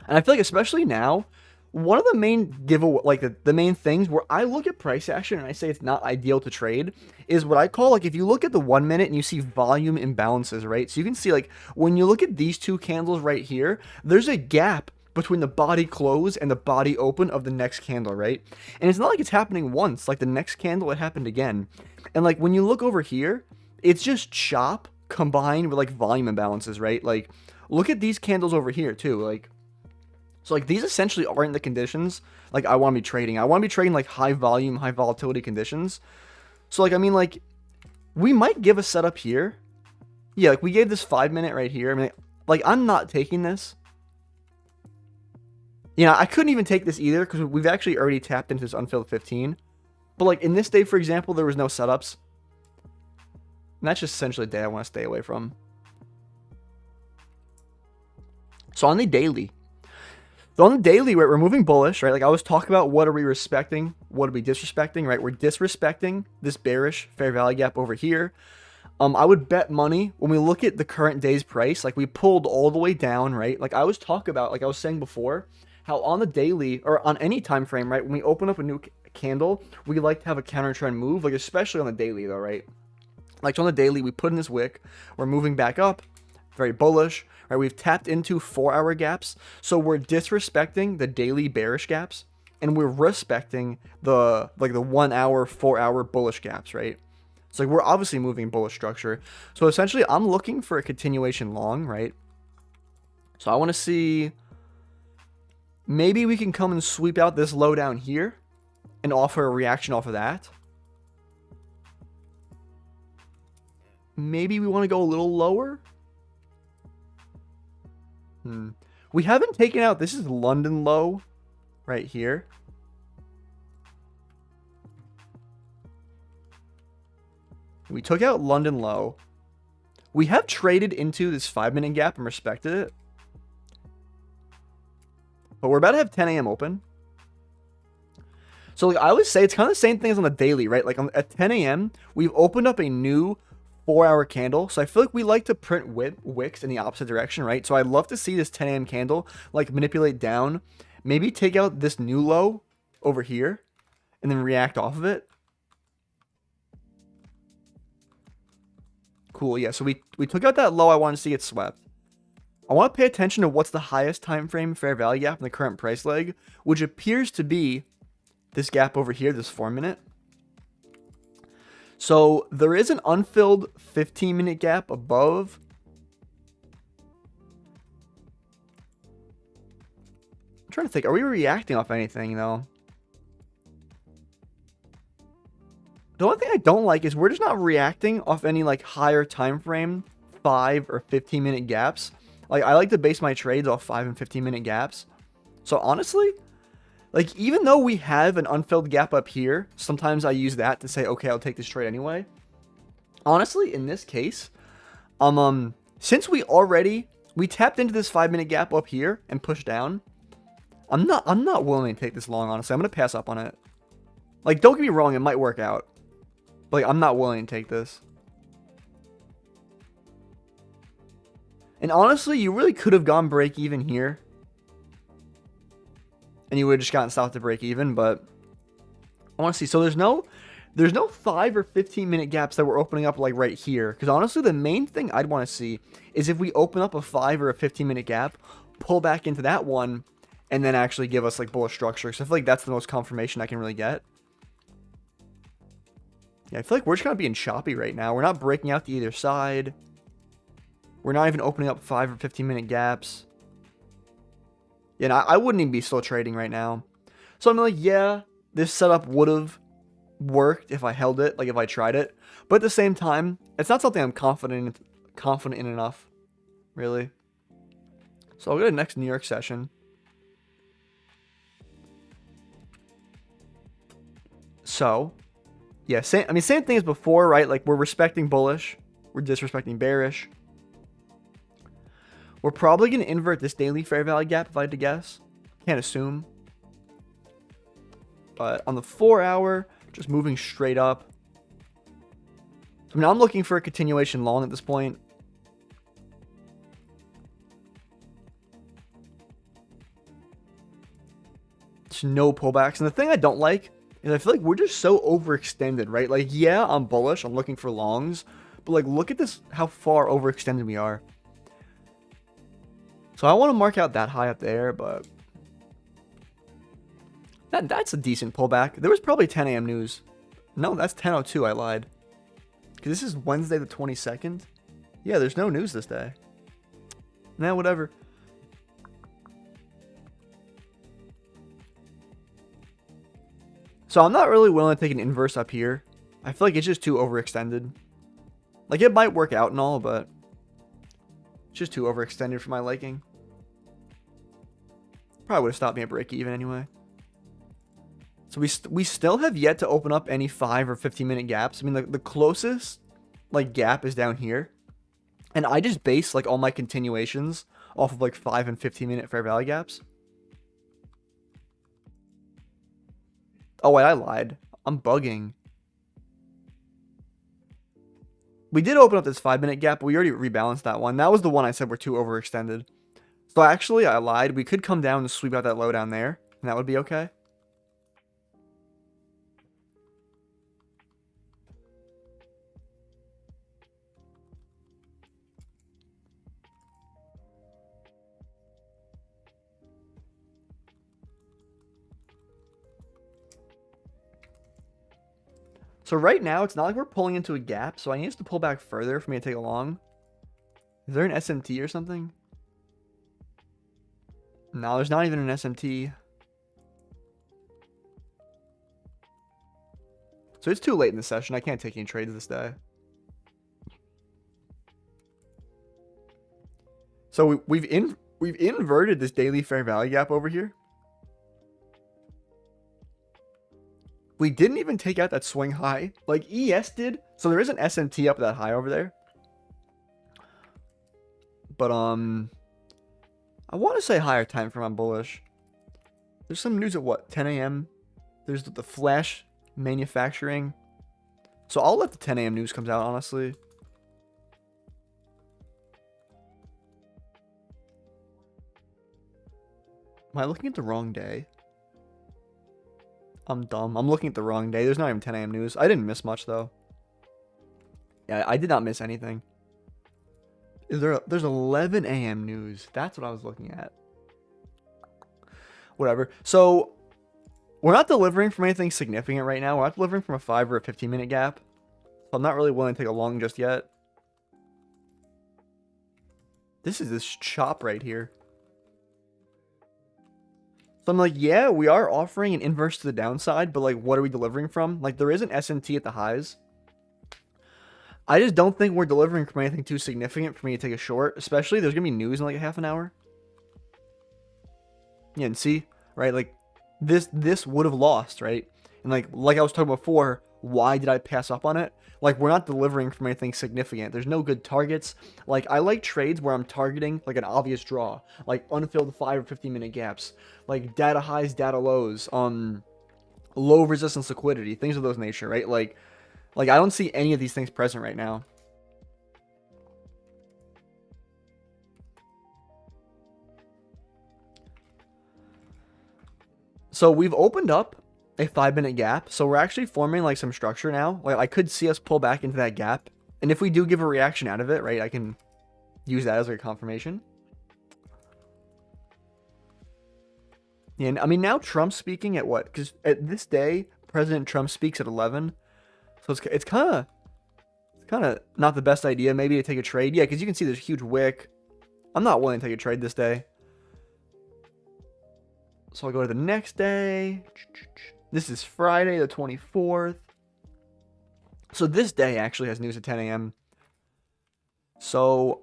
And I feel like especially now, one of the main giveaway, like the main things where I look at price action and I say it's not ideal to trade is what I call, like, if you look at the 1 minute and you see volume imbalances, right? So you can see, like, when you look at these two candles right here, there's a gap between the body close and the body open of the next candle, right? And it's not like it's happening once. Like the next candle, it happened again. And like when you look over here, it's just chop combined with like volume imbalances, right? Like look at these candles over here too. Like, so like these essentially aren't the conditions like I want to be trading. I want to be trading like high volume, high volatility conditions. So like, I mean, like we might give a setup here. Yeah, like we gave this 5 minute right here. I mean, like I'm not taking this. Yeah, I couldn't even take this either because we've actually already tapped into this unfilled 15. But like in this day, for example, there was no setups. And that's just essentially a day I want to stay away from. So on the daily. So on the daily, right, we're moving bullish, right? Like I was talking about what are we respecting? What are we disrespecting, right? We're disrespecting this bearish fair value gap over here. I would bet money when we look at the current day's price, like we pulled all the way down, right? Like I was talking about, like I was saying before, how on the daily or on any time frame, right, when we open up a new candle, we like to have a counter trend move, like especially on the daily though, right? Like so on the daily, we put in this wick, we're moving back up, very bullish, right? We've tapped into 4-hour gaps, so we're disrespecting the daily bearish gaps, and we're respecting the 1 hour, 4-hour bullish gaps, right? So like we're obviously moving bullish structure. So essentially, I'm looking for a continuation long, right? So I want to see. Maybe we can come and sweep out this low down here and offer a reaction off of that. Maybe we want to go a little lower. We haven't taken out, this is London low right here. We took out London low. We have traded into this 5 minute gap and respected it. But we're about to have 10 a.m. open. So like I would say it's kind of the same thing as on the daily, right? Like at 10 a.m., we've opened up a new 4-hour candle. So I feel like we like to print wicks in the opposite direction, right? So I'd love to see this 10 a.m. candle like manipulate down, maybe take out this new low over here and then react off of it. Cool, yeah. So we took out that low. I want to see it swept. I want to pay attention to what's the highest time frame fair value gap in the current price leg, which appears to be this gap over here, this 4 minute. So there is an unfilled 15 minute gap above. I'm trying to think, are we reacting off anything though? The only thing I don't like is we're just not reacting off any like higher time frame 5 or 15 minute gaps. Like I like to base my trades off 5 and 15 minute gaps. So honestly, like even though we have an unfilled gap up here, sometimes I use that to say, okay, I'll take this trade anyway. Honestly, in this case, since we tapped into this 5 minute gap up here and pushed down, I'm not willing to take this long, honestly. I'm gonna pass up on it. Like, don't get me wrong, it might work out. But like, I'm not willing to take this. And honestly, you really could have gone break even here. And you would have just gotten stopped to break even, but I want to see. So there's no 5 or 15 minute gaps that we're opening up like right here. Because honestly, the main thing I'd want to see is if we open up a 5 or a 15 minute gap, pull back into that one, and then actually give us like bullish structure. So I feel like that's the most confirmation I can really get. Yeah, I feel like we're just kind of being choppy right now. We're not breaking out to either side. We're not even opening up 5 or 15 minute gaps. Yeah, and I wouldn't even be still trading right now. So I'm like, yeah, this setup would have worked if I held it, like if I tried it. But at the same time, it's not something I'm confident in enough, really. So I'll go to the next New York session. So, yeah, same thing as before, right? Like we're respecting bullish, we're disrespecting bearish. We're probably going to invert this daily fair value gap if I had to guess. Can't assume. But on the 4-hour, just moving straight up. I mean, I'm looking for a continuation long at this point. no pullbacks. And the thing I don't like is I feel like we're just so overextended, right? Like, yeah, I'm bullish. I'm looking for longs. But, like, look at this, how far overextended we are. So I want to mark out that high up there, but that's a decent pullback. There was probably 10 a.m. news. No, that's 10:02. I lied. Because this is Wednesday the 22nd. Yeah, there's no news this day. Nah, whatever. So I'm not really willing to take an inverse up here. I feel like it's just too overextended. Like, it might work out and all, but it's just too overextended for my liking. Probably would have stopped me at break even anyway. So we still have yet to open up any 5 or 15-minute gaps. I mean, the closest like gap is down here. And I just base like all my continuations off of like 5 and 15-minute fair value gaps. Oh, wait, I lied. I'm bugging. We did open up this 5-minute gap, but we already rebalanced that one. That was the one I said we're too overextended. So actually, I lied. We could come down and sweep out that low down there, and that would be okay. So right now, it's not like we're pulling into a gap, so I need us to pull back further for me to take a long. Is there an SMT or something? No, there's not even an SMT. So it's too late in the session. I can't take any trades this day. So we've inverted this daily fair value gap over here. We didn't even take out that swing high like ES did. So there is an SMT up that high over there. But I want to say higher time frame on bullish. There's some news at what, 10 a.m. There's the flash manufacturing. So I'll let the 10 a.m. news comes out, honestly. Am I looking at the wrong day? I'm dumb. I'm looking at the wrong day. There's not even 10 a.m. news. I didn't miss much, though. Yeah, I did not miss anything. There's 11 a.m. news. That's what I was looking at. Whatever. So, we're not delivering from anything significant right now. We're not delivering from a 5 or a 15-minute gap. So I'm not really willing to take a long just yet. This is this chop right here. So I'm like, yeah, we are offering an inverse to the downside, but like, what are we delivering from? Like, there is an SMT at the highs. I just don't think we're delivering from anything too significant for me to take a short, especially there's going to be news in like a half an hour. Yeah, and see, right? Like, this would have lost, right? And like I was talking before, why did I pass up on it? Like, we're not delivering from anything significant. There's no good targets. Like, I like trades where I'm targeting like an obvious draw, like unfilled 5 or 15-minute gaps, like data highs, data lows, low resistance liquidity, things of those nature, right? Like I don't see any of these things present right now. So we've opened up a 5-minute gap. So we're actually forming like some structure now. Like, I could see us pull back into that gap. And if we do give a reaction out of it, right, I can use that as like a confirmation. Yeah, and I mean, now Trump's speaking at what? Because at this day, President Trump speaks at 11. So it's kind of not the best idea maybe to take a trade. Yeah, because you can see there's a huge wick. I'm not willing to take a trade this day. So I'll go to the next day. This is Friday the 24th. So this day actually has news at 10 a.m. So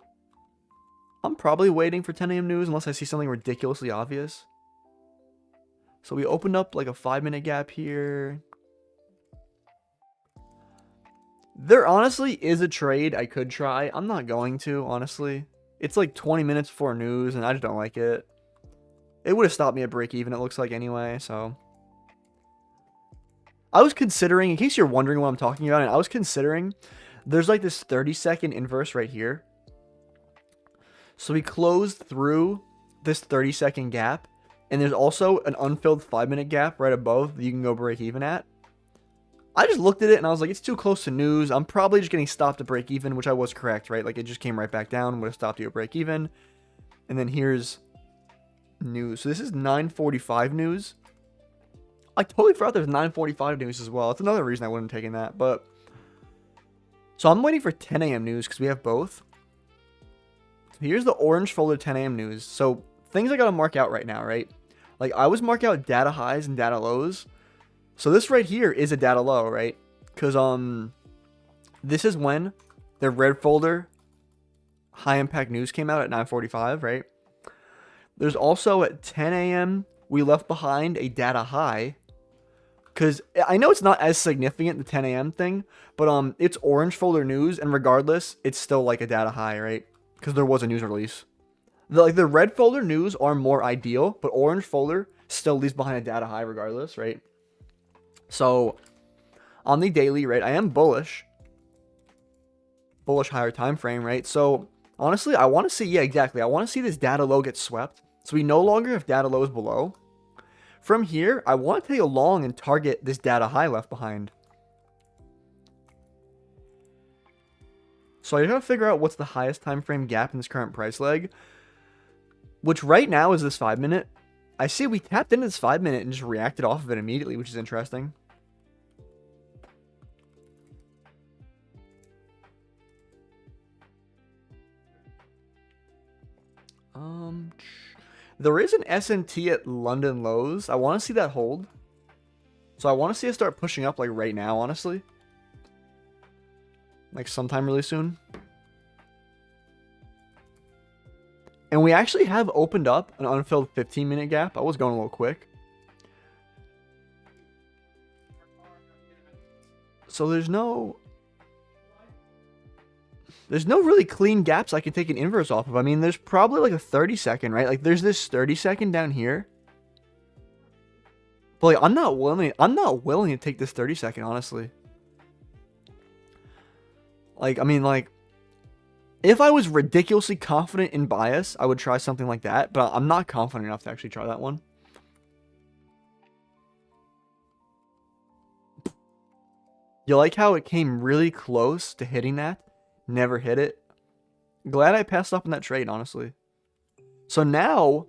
I'm probably waiting for 10 a.m. news unless I see something ridiculously obvious. So we opened up like a 5-minute gap here. There honestly is a trade I could try. I'm not going to, honestly. It's like 20 minutes before news, and I just don't like it. It would have stopped me at break even, it looks like, anyway, so. I was considering, in case you're wondering what I'm talking about, and I was considering, there's like this 30-second inverse right here. So we closed through this 30-second gap, And there's also an unfilled 5-minute gap right above that you can go break even at. I just looked at it and I was like, it's too close to news. I'm probably just getting stopped at break even, which I was correct, right? Like it just came right back down, would have stopped you at break even. And then here's news. So this is 9:45 news. I totally forgot there's 9:45 news as well. That's another reason I wouldn't have taken that. But so I'm waiting for 10 a.m. news because we have both. So here's the orange folder 10 a.m. news. So things I got to mark out right now, right? Like I was marking out data highs and data lows. So this right here is a data low, right? Because this is when the red folder high impact news came out at 9:45, right? There's also at 10 a.m. we left behind a data high. Because I know it's not as significant, the 10 a.m. thing, but it's orange folder news, and regardless, it's still like a data high, right? Because there was a news release. The red folder news are more ideal, but orange folder still leaves behind a data high regardless, right? So on the daily, right, I am bullish higher time frame, right? So honestly, I want to see, yeah, exactly. I want to see this data low get swept. So we no longer have data lows below. From here, I want to take a long and target this data high left behind. So I gotta figure out what's the highest time frame gap in this current price leg, which right now is this 5-minute. I see we tapped into this 5-minute and just reacted off of it immediately, which is interesting. There is an S&T at London lows. I want to see that hold. So I want to see it start pushing up like right now, honestly. Like sometime really soon. And we actually have opened up an unfilled 15-minute gap. I was going a little quick. So there's no really clean gaps I can take an inverse off of. I mean, there's probably like a 30-second, right? Like there's this 30-second down here. But like I'm not willing to take this 30-second, honestly. Like, I mean, like if I was ridiculously confident in bias, I would try something like that, but I'm not confident enough to actually try that one. You like how it came really close to hitting that? Never hit it. Glad I passed up on that trade, honestly. So now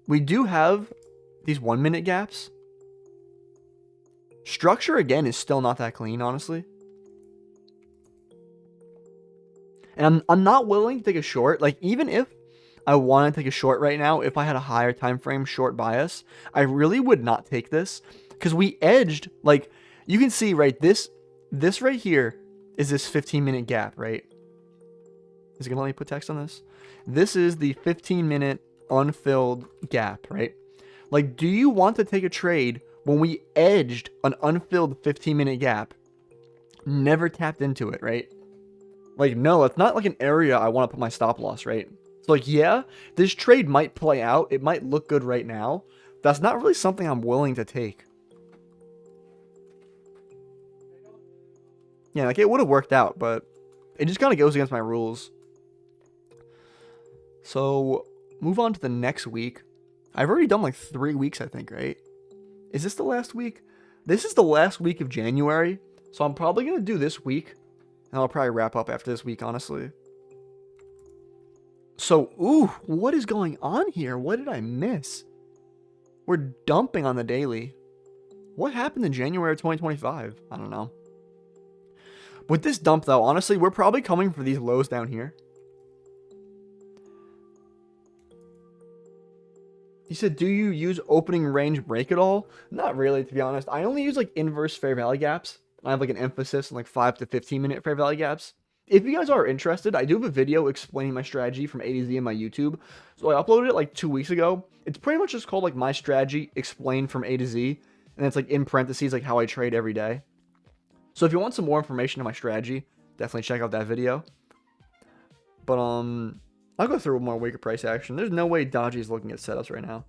we do have these 1-minute gaps. Structure again is still not that clean, honestly. And I'm not willing to take a short. Like even if I want to take a short right now, if I had a higher time frame short bias, I really would not take this because we edged. Like you can see, right, this right here is this 15-minute gap, right? Is it gonna let me put text on this? This is the 15-minute unfilled gap, right? Like, do you want to take a trade when we edged an unfilled 15-minute gap, never tapped into it, right? Like, no, it's not like an area I want to put my stop loss, right? So like, yeah, this trade might play out. It might look good right now. That's not really something I'm willing to take. Yeah, like it would have worked out, but it just kind of goes against my rules. So move on to the next week. I've already done like 3 weeks, I think, right? Is this the last week? This is the last week of January. So I'm probably going to do this week. And I'll probably wrap up after this week, honestly. So, ooh, what is going on here? What did I miss? We're dumping on the daily. What happened in January of 2025? I don't know. With this dump, though, honestly, we're probably coming for these lows down here. He said, do you use opening range break at all? Not really, to be honest. I only use like inverse fair value gaps. I have like an emphasis on like 5 to 15-minute fair value gaps. If you guys are interested, I do have a video explaining my strategy from A to Z in my YouTube. So I uploaded it like 2 weeks ago. It's pretty much just called like my strategy explained from A to Z. And it's like in parentheses like how I trade every day. So if you want some more information on my strategy, definitely check out that video. But I'll go through more weaker price action. There's no way Dodgy is looking at setups right now.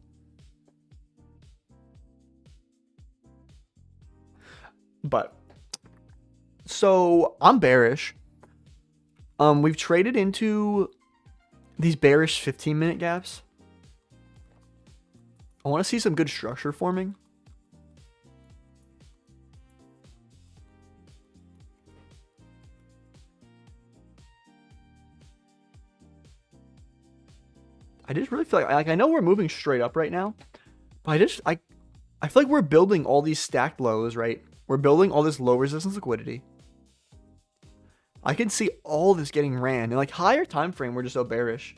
But so I'm bearish. We've traded into these bearish 15-minute gaps I want to see some good structure forming. I just really feel like I know we're moving straight up right now, but I feel like we're building all these stacked lows, right? We're building all this low resistance liquidity. I can see all this getting ran, and like higher time frame, we're just so bearish.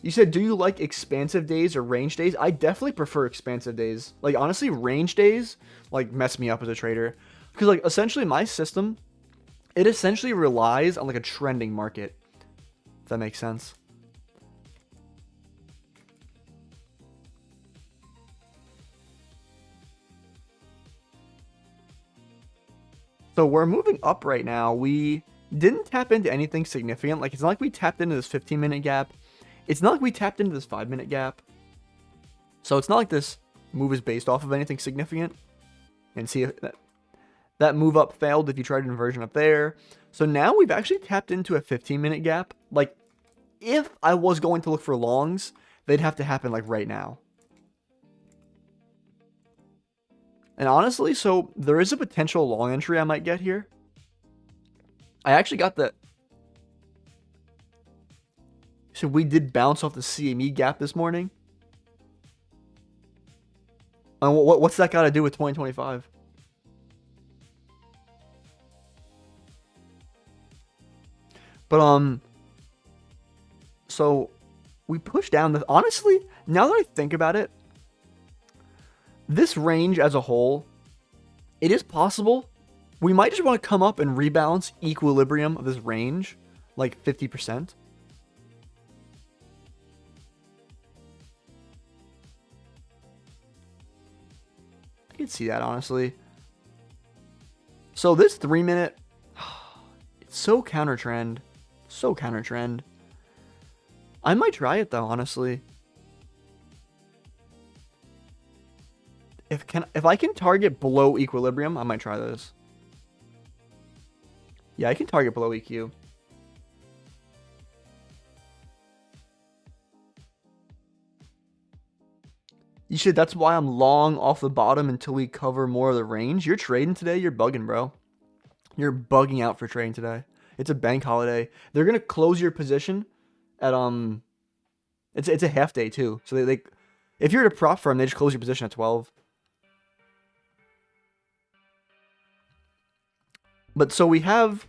You said, do you like expansive days or range days? I definitely prefer expansive days. Like honestly, range days like mess me up as a trader, because like essentially my system, it essentially relies on like a trending market. If that makes sense. So we're moving up right now. We didn't tap into anything significant. Like, it's not like we tapped into this 15-minute gap. It's not like we tapped into this 5-minute gap. So it's not like this move is based off of anything significant. And see if that move up failed if you tried an inversion up there. So now we've actually tapped into a 15-minute gap. Like, if I was going to look for longs, they'd have to happen like right now. And honestly, so there is a potential long entry I might get here. I actually got the... So we did bounce off the CME gap this morning. And what's that got to do with 2025? But, so we pushed down the... Honestly, now that I think about it, this range as a whole, it is possible we might just want to come up and rebalance equilibrium of this range, like 50%. I can see that, honestly. So this 3-minute, it's so counter trend. So counter trend. I might try it, though, honestly. If I can target below equilibrium, I might try this. Yeah, I can target below EQ. You should. That's why I'm long off the bottom until we cover more of the range. You're trading today. You're bugging, bro. You're bugging out for trading today. It's a bank holiday. They're gonna close your position at It's a half day too. So they if you're at a prop firm, they just close your position at 12. But so we have,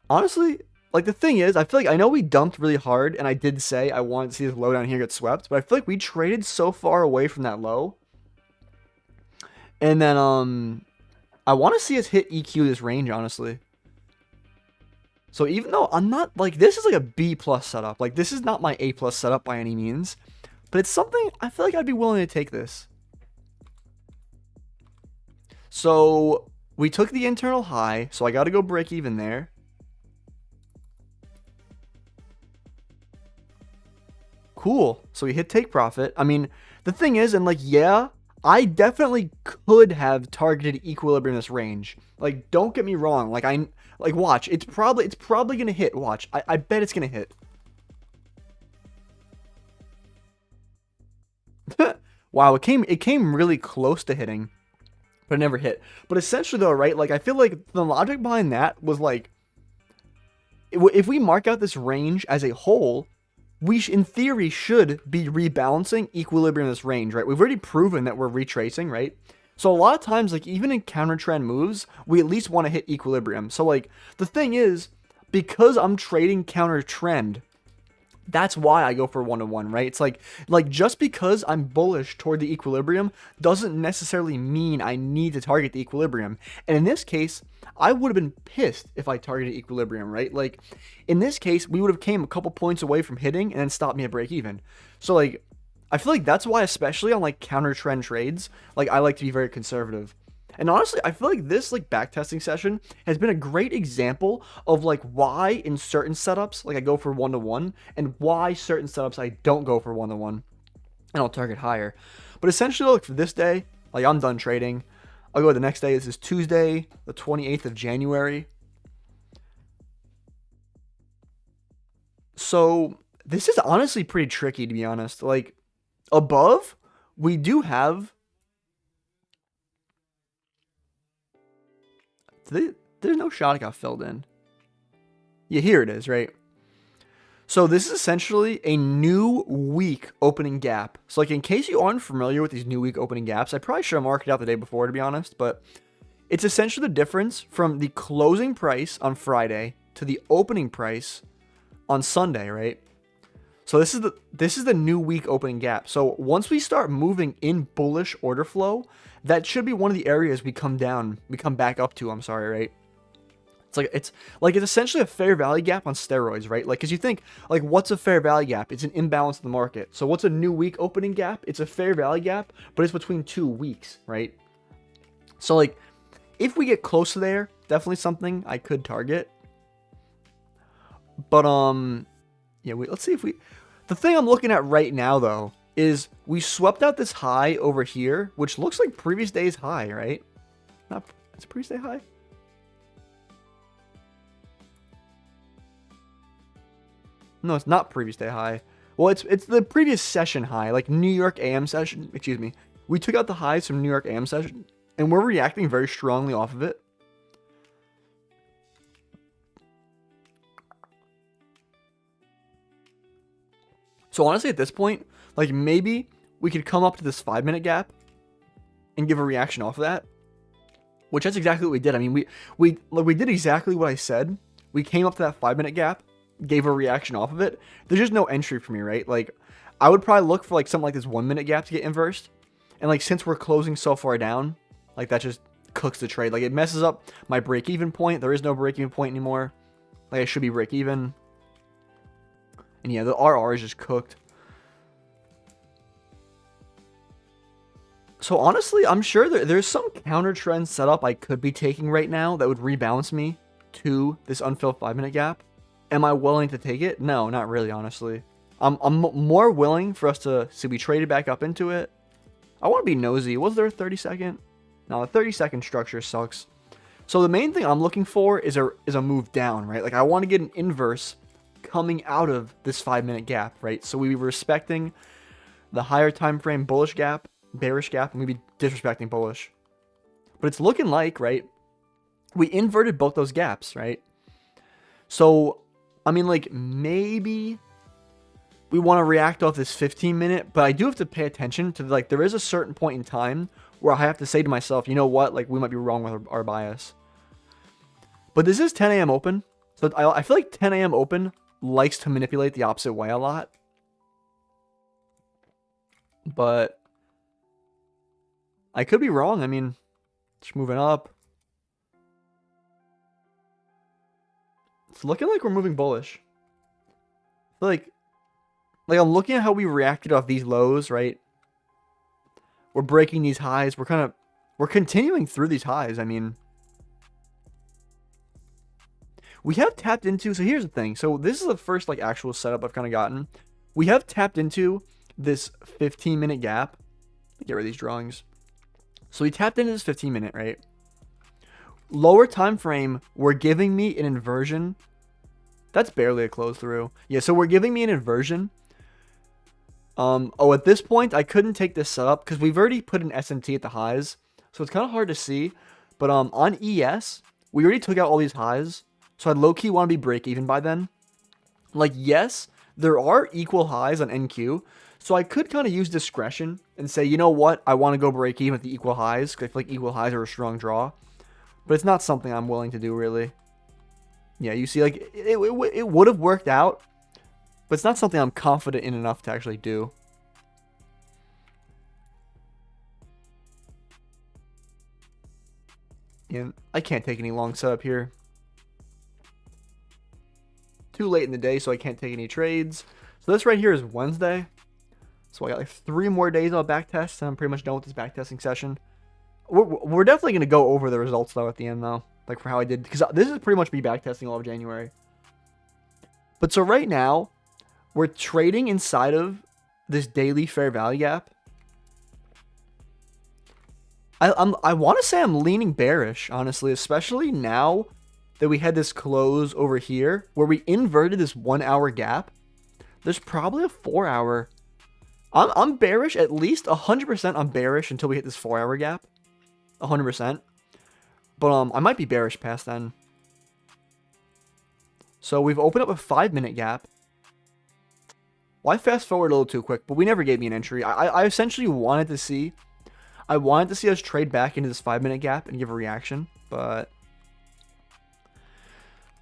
honestly, like the thing is, I feel like I know we dumped really hard, and I did say I wanted to see this low down here get swept, but I feel like we traded so far away from that low. And then I want to see us hit EQ this range, honestly. So even though I'm not, like, this is like a B+ setup. Like, this is not my A+ setup by any means, but it's something I feel like I'd be willing to take this. So we took the internal high, so I got to go break even there. Cool. So we hit take profit. I mean, the thing is, and like, yeah, I definitely could have targeted equilibrium in this range. Like, don't get me wrong. Like, watch. It's probably gonna hit. Watch. I bet it's gonna hit. Wow, it came really close to hitting, but it never hit. But essentially though, right, like I feel like the logic behind that was like, if we mark out this range as a whole, we in theory should be rebalancing equilibrium in this range, right? We've already proven that we're retracing, right? So a lot of times, like even in counter trend moves, we at least want to hit equilibrium. So like the thing is, because I'm trading counter trend, that's why I go for 1-to-1, right? It's like just because I'm bullish toward the equilibrium doesn't necessarily mean I need to target the equilibrium. And in this case, I would have been pissed if I targeted equilibrium, right? Like in this case, we would have came a couple points away from hitting and then stopped me at break even. So like, I feel like that's why, especially on like counter trend trades, like I like to be very conservative. And honestly, I feel like this like backtesting session has been a great example of like why in certain setups, like I go for 1-to-1 and why certain setups I don't go for 1-to-1 and I'll target higher. But essentially, look, for this day, like I'm done trading. I'll go to the next day. This is Tuesday, the 28th of January. So this is honestly pretty tricky, to be honest. Like Above, we do have... There's no shot it got filled in. Yeah, here it is, right? So this is essentially a new week opening gap. So like in case you aren't familiar with these new week opening gaps, I probably should have marked it out the day before, to be honest, but it's essentially the difference from the closing price on Friday to the opening price on Sunday, right? So this is the new week opening gap. So once we start moving in bullish order flow, that should be one of the areas we come back up to, right? It's essentially a fair value gap on steroids, right? Like, cause you think, like, what's a fair value gap? It's an imbalance in the market. So what's a new week opening gap? It's a fair value gap, but it's between 2 weeks, right? So like, if we get close to there, definitely something I could target. But yeah, let's see if we. The thing I'm looking at right now though is we swept out this high over here, which looks like previous day's high, right? It's a previous day high. No, it's not previous day high. Well, it's the previous session high, like New York AM session. Excuse me. We took out the highs from New York AM session, and we're reacting very strongly off of it. So honestly, at this point, like maybe we could come up to this 5-minute gap and give a reaction off of that, which that's exactly what we did. I mean, we did exactly what I said. We came up to that 5-minute gap, gave a reaction off of it. There's just no entry for me, right? Like, I would probably look for like something like this 1-minute gap to get inversed. And like, since we're closing so far down, like that just cooks the trade. Like, it messes up my break-even point. There is no break-even point anymore. Like, I should be break-even. And yeah, the RR is just cooked. So honestly, I'm sure there's some counter trend setup I could be taking right now that would rebalance me to this unfilled 5-minute gap. Am I willing to take it? No, not really, honestly. I'm more willing for us to be traded back up into it. I want to be nosy. Was there a 30-second? No, the 30-second structure sucks. So the main thing I'm looking for is a move down, right? Like, I want to get an inverse coming out of this 5-minute gap, right? So we were respecting the higher time frame bullish gap, bearish gap, and we'd be disrespecting bullish. But it's looking like, right, we inverted both those gaps, right? So, I mean, like, maybe we want to react off this 15-minute, but I do have to pay attention to, like, there is a certain point in time where I have to say to myself, you know what, like, we might be wrong with our bias. But this is 10 a.m. open, so I feel like 10 a.m. open likes to manipulate the opposite way a lot. But I could be wrong. I mean, just moving up. It's looking like we're moving bullish. I feel like I'm looking at how we reacted off these lows, right? We're breaking these highs. We're continuing through these highs. I mean, we have tapped into, so here's the thing. So this is the first like actual setup I've kind of gotten. We have tapped into this 15-minute gap. Get rid of these drawings. So we tapped into this 15-minute, right? Lower time frame, we're giving me an inversion. That's barely a close through. Yeah, so we're giving me an inversion. At this point, I couldn't take this setup because we've already put an SMT at the highs. So it's kind of hard to see. But on ES, we already took out all these highs. So I'd low-key want to be break-even by then. Like, yes, there are equal highs on NQ. So I could kind of use discretion and say, you know what? I want to go break-even at the equal highs because I feel like equal highs are a strong draw. But it's not something I'm willing to do, really. Yeah, you see, like, it would have worked out. But it's not something I'm confident in enough to actually do. And I can't take any long setup here. Too late in the day, so I can't take any trades. So this right here is Wednesday. So I got like 3 more days on backtest, and I'm pretty much done with this backtesting session. We're definitely going to go over the results, though, at the end, though. Like, for how I did. Because this is pretty much me backtesting all of January. But so right now, we're trading inside of this daily fair value gap. I want to say I'm leaning bearish, honestly, especially now that we had this close over here where we inverted this 1 hour gap. There's probably a 4 hour I'm bearish, at least 100%. I'm bearish until we hit this 4-hour gap, 100%. But I might be bearish past then. So we've opened up a 5-minute gap. Well, I fast forward a little too quick, but we never gave me an entry. I essentially wanted to see, us trade back into this 5-minute gap and give a reaction, but.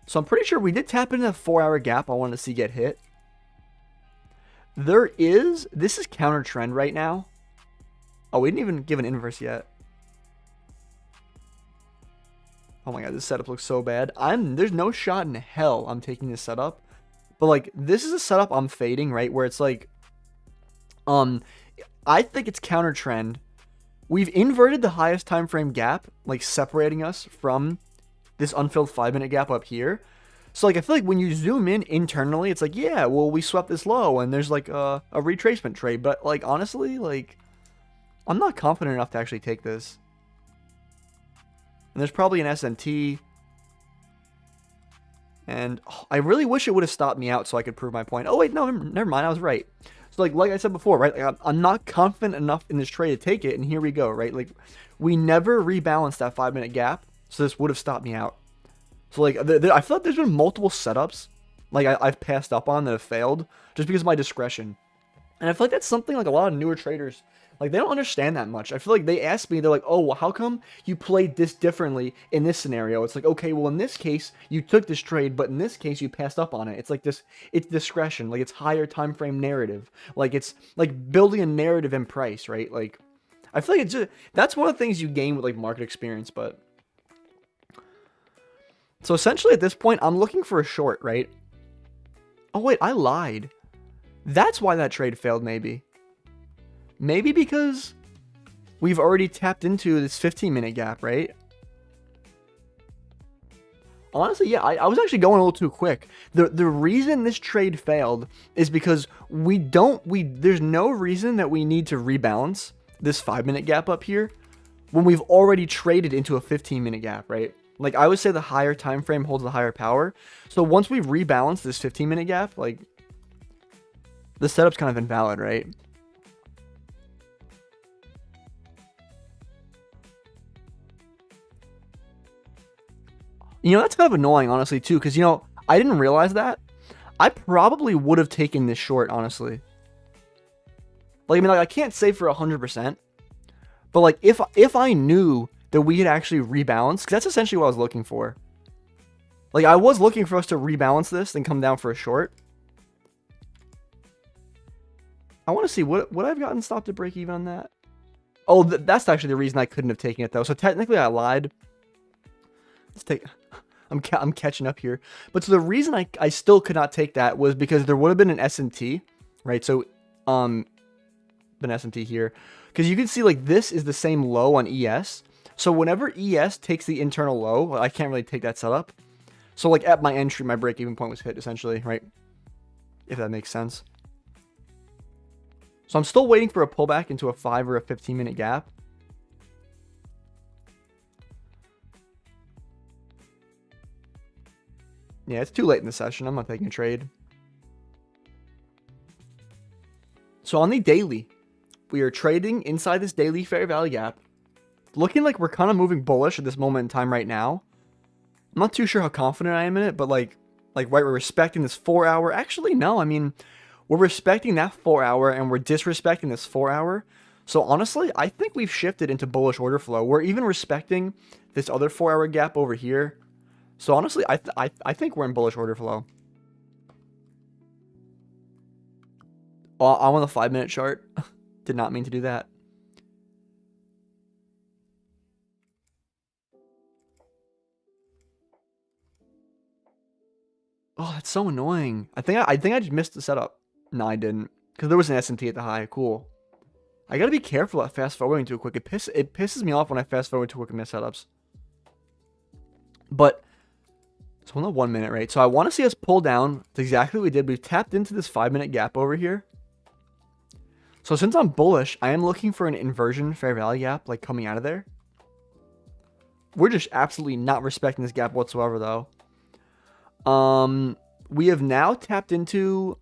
So I'm pretty sure we did tap into the 4-hour gap I wanted to see get hit. This is counter trend right now. Oh, we didn't even give an inverse yet. Oh my god, this setup looks so bad. There's no shot in hell I'm taking this setup. But like, this is a setup I'm fading, right? Where it's like, I think it's counter trend. We've inverted the highest time frame gap, like separating us from this unfilled 5-minute gap up here. So like, I feel like when you zoom in internally, it's like, yeah, well, we swept this low and there's like a retracement trade. But like, honestly, like, I'm not confident enough to actually take this. And there's probably an SMT. And I really wish it would have stopped me out so I could prove my point. Oh, wait, no, never mind. I was right. So, like I said before, right? Like, I'm not confident enough in this trade to take it. And here we go, right? Like, we never rebalanced that 5-minute gap. So, this would have stopped me out. So, like, I feel like there's been multiple setups, like, I've passed up on that have failed just because of my discretion. And I feel like that's something, like, a lot of newer traders, like, they don't understand that much. I feel like they ask me, they're like, oh, well, how come you played this differently in this scenario? It's like, okay, well, in this case, you took this trade, but in this case, you passed up on it. It's like this, it's discretion. Like, it's higher time frame narrative. Like, it's like building a narrative in price, right? Like, I feel like it's just, that's one of the things you gain with, like, market experience, but. So, essentially, at this point, I'm looking for a short, right? Oh, wait, I lied. That's why that trade failed, maybe. Maybe because we've already tapped into this 15-minute gap, right? Honestly, yeah, I was actually going a little too quick. The reason this trade failed is because there's no reason that we need to rebalance this 5-minute gap up here when we've already traded into a 15-minute gap, right? Like, I would say the higher time frame holds the higher power. So once we rebalance this 15-minute gap, like, the setup's kind of invalid, right? You know, that's kind of annoying, honestly, too, because, you know, I didn't realize that. I probably would have taken this short, honestly. Like, I mean, like, I can't say for 100%, but, like, if I knew that we had actually rebalanced, because that's essentially what I was looking for. Like, I was looking for us to rebalance this and come down for a short. I want to see what I've gotten stopped at break even on that. Oh, that's actually the reason I couldn't have taken it, though. So, technically, I lied. Let's take... I'm catching up here. But so the reason I still could not take that was because there would have been an SMT, right? So, an SMT here. Because you can see, like, this is the same low on ES. So whenever ES takes the internal low, well, I can't really take that setup. So, like, at my entry, my break-even point was hit, essentially, right? If that makes sense. So I'm still waiting for a pullback into a 5 or a 15-minute gap. Yeah, it's too late in the session. I'm not taking a trade. So on the daily, we are trading inside this daily fair value gap. Looking like we're kind of moving bullish at this moment in time right now. I'm not too sure how confident I am in it, but like right, we're respecting this 4-hour. Actually, no, I mean, we're respecting that 4-hour and we're disrespecting this 4-hour. So honestly, I think we've shifted into bullish order flow. We're even respecting this other 4-hour gap over here. So honestly, I think we're in bullish order flow. Oh, I'm on the 5-minute chart. Did not mean to do that. Oh, that's so annoying. I think I just missed the setup. No, I didn't. Because there was an SMT at the high. Cool. I gotta be careful at fast forwarding too quick. It pisses me off when I fast forward too quick in my setups. But so on the 1 minute, right? So I want to see us pull down. That's exactly what we did. We've tapped into this 5-minute gap over here. So since I'm bullish, I am looking for an inversion fair value gap, like coming out of there. We're just absolutely not respecting this gap whatsoever, though. We have now tapped into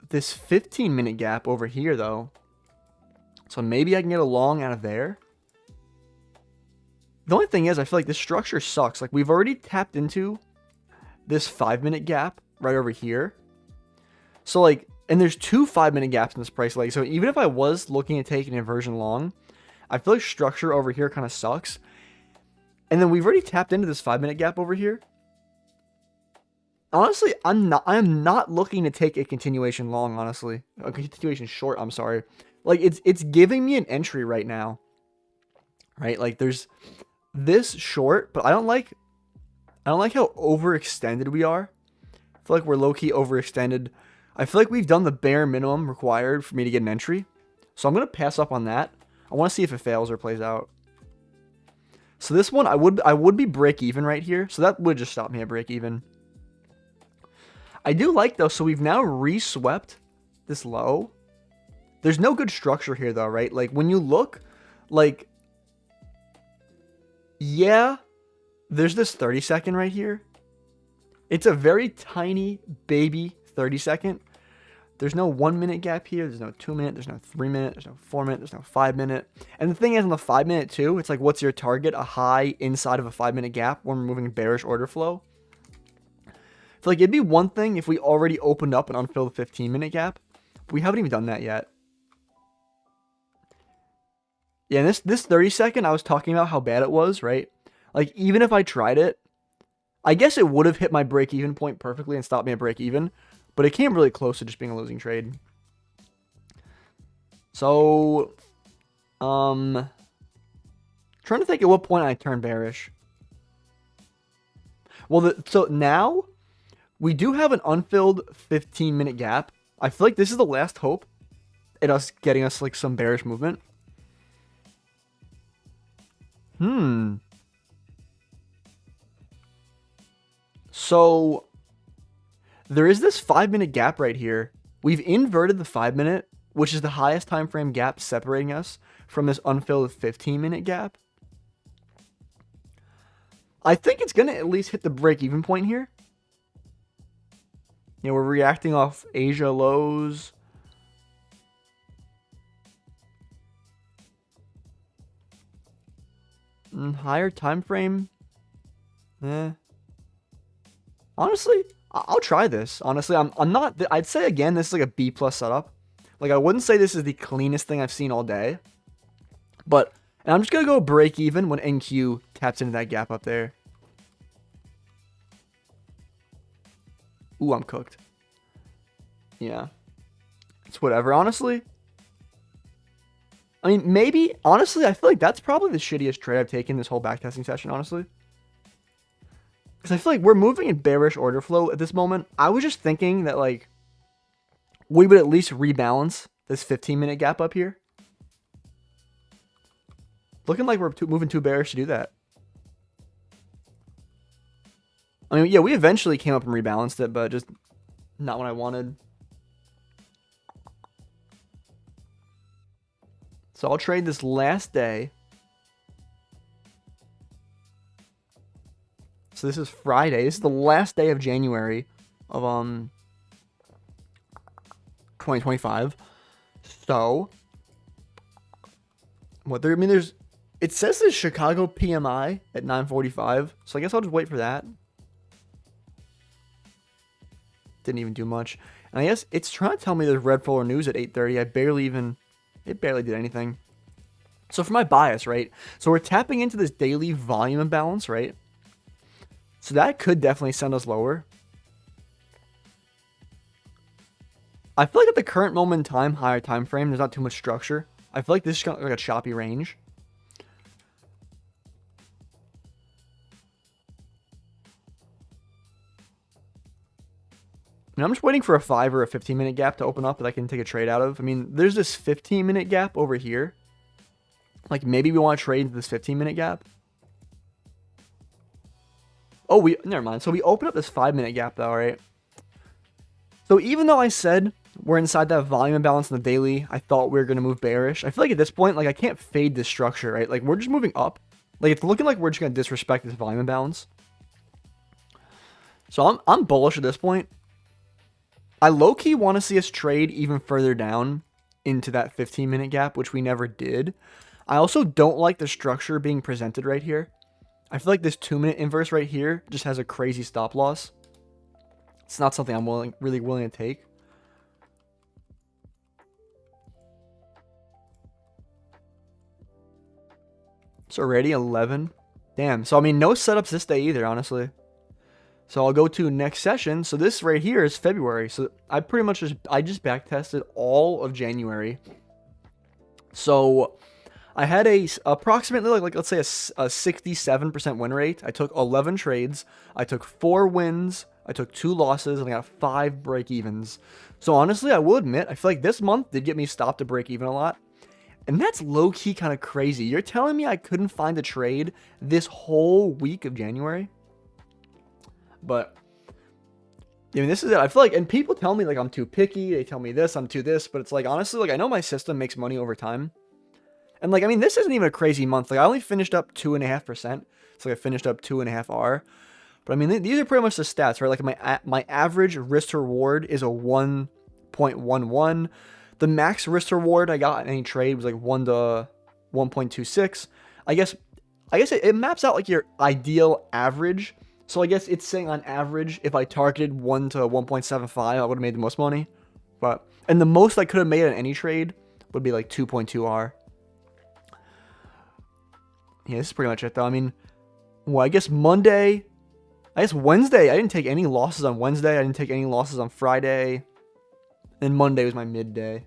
this 15-minute gap over here, though. So maybe I can get a long out of there. The only thing is, I feel like this structure sucks. Like, we've already tapped into this 5-minute gap right over here. So, like, and there's 2 5-minute gaps in this price leg. So even if I was looking at taking an inversion long, I feel like structure over here kind of sucks. And then we've already tapped into this 5-minute gap over here. Honestly, I am not looking to take a continuation long, honestly. A continuation short, I'm sorry. Like, it's giving me an entry right now. Right? Like, there's this short, but I don't like how overextended we are. I feel like we're low-key overextended. I feel like we've done the bare minimum required for me to get an entry. So I'm going to pass up on that. I want to see if it fails or plays out. So this one, I would be break even right here. So that would just stop me at break even. I do like, though, so we've now reswept this low. There's no good structure here, though, right? Like, when you look, like, yeah, there's this 30-second right here. It's a very tiny baby 30-second. There's no 1-minute gap here. There's no 2-minute. There's no 3-minute. There's no 4-minute. There's no 5-minute. And the thing is, on the 5-minute, too, it's like, what's your target? A high inside of a 5-minute gap when we're moving bearish order flow. I feel like it'd be one thing if we already opened up and unfilled the 15-minute gap. But we haven't even done that yet. Yeah, this 30-second, I was talking about how bad it was, right? Like, even if I tried it, I guess it would have hit my break-even point perfectly and stopped me at break-even. But it came really close to just being a losing trade. So, trying to think at what point I turned bearish. Well, so now we do have an unfilled 15-minute gap. I feel like this is the last hope at us getting us like some bearish movement. So there is this 5-minute gap right here. We've inverted the 5-minute, which is the highest time frame gap separating us from this unfilled 15-minute gap. I think it's going to at least hit the break-even point here. You know, we're reacting off Asia lows. Higher time frame. Honestly, I'll try this. Honestly, I'm not. I'd say again, this is like a B+ setup. Like, I wouldn't say this is the cleanest thing I've seen all day. But, and I'm just gonna go break even when NQ taps into that gap up there. Ooh, I'm cooked. Yeah. It's whatever, honestly. I mean, maybe, honestly, I feel like that's probably the shittiest trade I've taken this whole backtesting session, honestly. Because I feel like we're moving in bearish order flow at this moment. I was just thinking that, like, we would at least rebalance this 15-minute gap up here. Looking like we're moving too bearish to do that. I mean, yeah, we eventually came up and rebalanced it, but just not what I wanted. So I'll trade this last day. So this is Friday. This is the last day of January of 2025. So what there? I mean, there's. It says there's Chicago PMI at 9:45. So I guess I'll just wait for that. Didn't even do much. And I guess it's trying to tell me there's red fuller news at 8:30. It barely did anything. So for my bias, right? So we're tapping into this daily volume imbalance, right? So that could definitely send us lower. I feel like at the current moment in time, higher time frame, there's not too much structure. I feel like this is kind of like a choppy range. And I'm just waiting for a 5 or a 15-minute gap to open up that I can take a trade out of. I mean, there's this 15-minute gap over here. Like, maybe we want to trade into this 15-minute gap. Oh, never mind. So we open up this 5-minute gap, though, right? So even though I said we're inside that volume imbalance in the daily, I thought we were going to move bearish. I feel like at this point, like, I can't fade this structure, right? Like, we're just moving up. Like, it's looking like we're just going to disrespect this volume imbalance. So I'm bullish at this point. I low-key want to see us trade even further down into that 15-minute gap, which we never did. I also don't like the structure being presented right here. I feel like this 2-minute inverse right here just has a crazy stop loss. It's not something I'm really willing to take. It's already 11. Damn. So, I mean, no setups this day either, honestly. So I'll go to next session. So this right here is February. So I pretty much just back tested all of January. So I had approximately like let's say a 67% win rate. I took 11 trades. I took 4 wins. I took 2 losses, and I got 5 break evens. So honestly, I will admit, I feel like this month did get me stopped to break even a lot. And that's low-key kind of crazy. You're telling me I couldn't find a trade this whole week of January? But, I mean, this is it. I feel like, and people tell me, like, I'm too picky. They tell me this, I'm too this. But it's like, honestly, like, I know my system makes money over time. And, like, I mean, this isn't even a crazy month. Like, I only finished up 2.5%. So, like, I finished up 2.5R. But, I mean, these are pretty much the stats, right? Like, my average risk to reward is a 1.11. The max risk to reward I got in any trade was like 1 to 1.26. I guess it maps out like your ideal average. So I guess it's saying on average, if I targeted 1 to 1.75, I would have made the most money. And the most I could have made in any trade would be like 2.2R. Yeah, this is pretty much it though. I mean, well, I guess Wednesday, I didn't take any losses on Wednesday. I didn't take any losses on Friday. And Monday was my midday.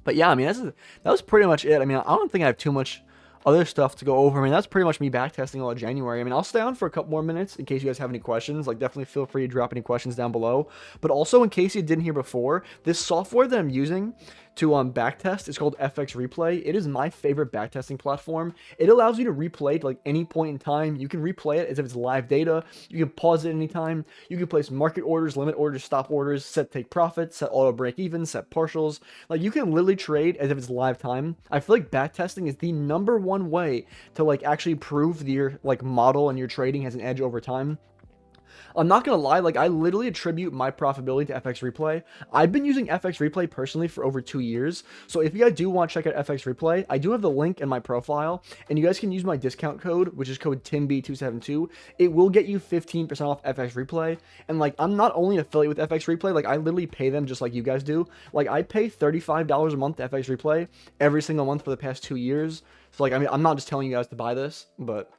But yeah, I mean, that was pretty much it. I mean, I don't think I have too much other stuff to go over. I mean, that's pretty much me backtesting all of January. I mean, I'll stay on for a couple more minutes in case you guys have any questions. Like, definitely feel free to drop any questions down below. But also, in case you didn't hear before, this software that I'm using to backtest is called FX Replay. It is my favorite backtesting platform. It allows you to replay to like any point in time. You can replay it as if it's live data. You can pause it anytime. You can place market orders, limit orders, stop orders, set take profits, set auto break even, set partials. Like, you can literally trade as if it's live time. I feel like backtesting is the #1 way to like actually prove that your like model and your trading has an edge over time. I'm not gonna lie, like, I literally attribute my profitability to FX Replay. I've been using FX Replay personally for over 2 years, so if you guys do want to check out FX Replay, I do have the link in my profile, and you guys can use my discount code, which is code TIMB272. It will get you 15% off FX Replay, and like, I'm not only an affiliate with FX Replay, like, I literally pay them just like you guys do. Like, I pay $35 a month to FX Replay every single month for the past 2 years. So like, I mean, I'm not just telling you guys to buy this, but,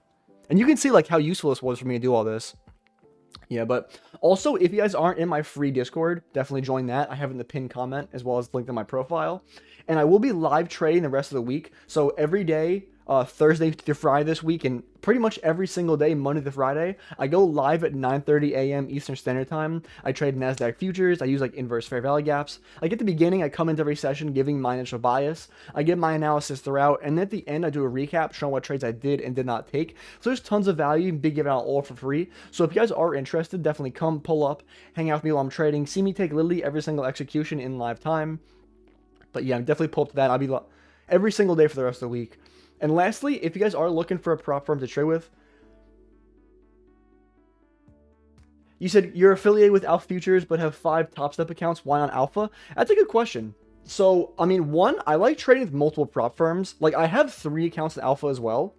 and you can see like how useful this was for me to do all this. Yeah, but also, if you guys aren't in my free Discord, definitely join that. I have it in the pinned comment, as well as linked in my profile. And I will be live trading the rest of the week. So every day, Thursday to Friday this week, and pretty much every single day, Monday to Friday, I go live at 9:30 a.m. Eastern Standard Time. I trade Nasdaq futures. I use like inverse fair value gaps. Like, at the beginning, I come into every session giving my initial bias. I give my analysis throughout, and at the end, I do a recap showing what trades I did and did not take. So there's tons of value, big giving out all for free. So if you guys are interested, definitely come pull up, hang out with me while I'm trading. See me take literally every single execution in live time. But yeah, definitely pull up to that. I'll be every single day for the rest of the week. And lastly, if you guys are looking for a prop firm to trade with, you said you're affiliated with Alpha Futures but have 5 Top Step accounts. Why not Alpha? That's a good question. So, I mean, one, I like trading with multiple prop firms. Like, I have 3 accounts in Alpha as well.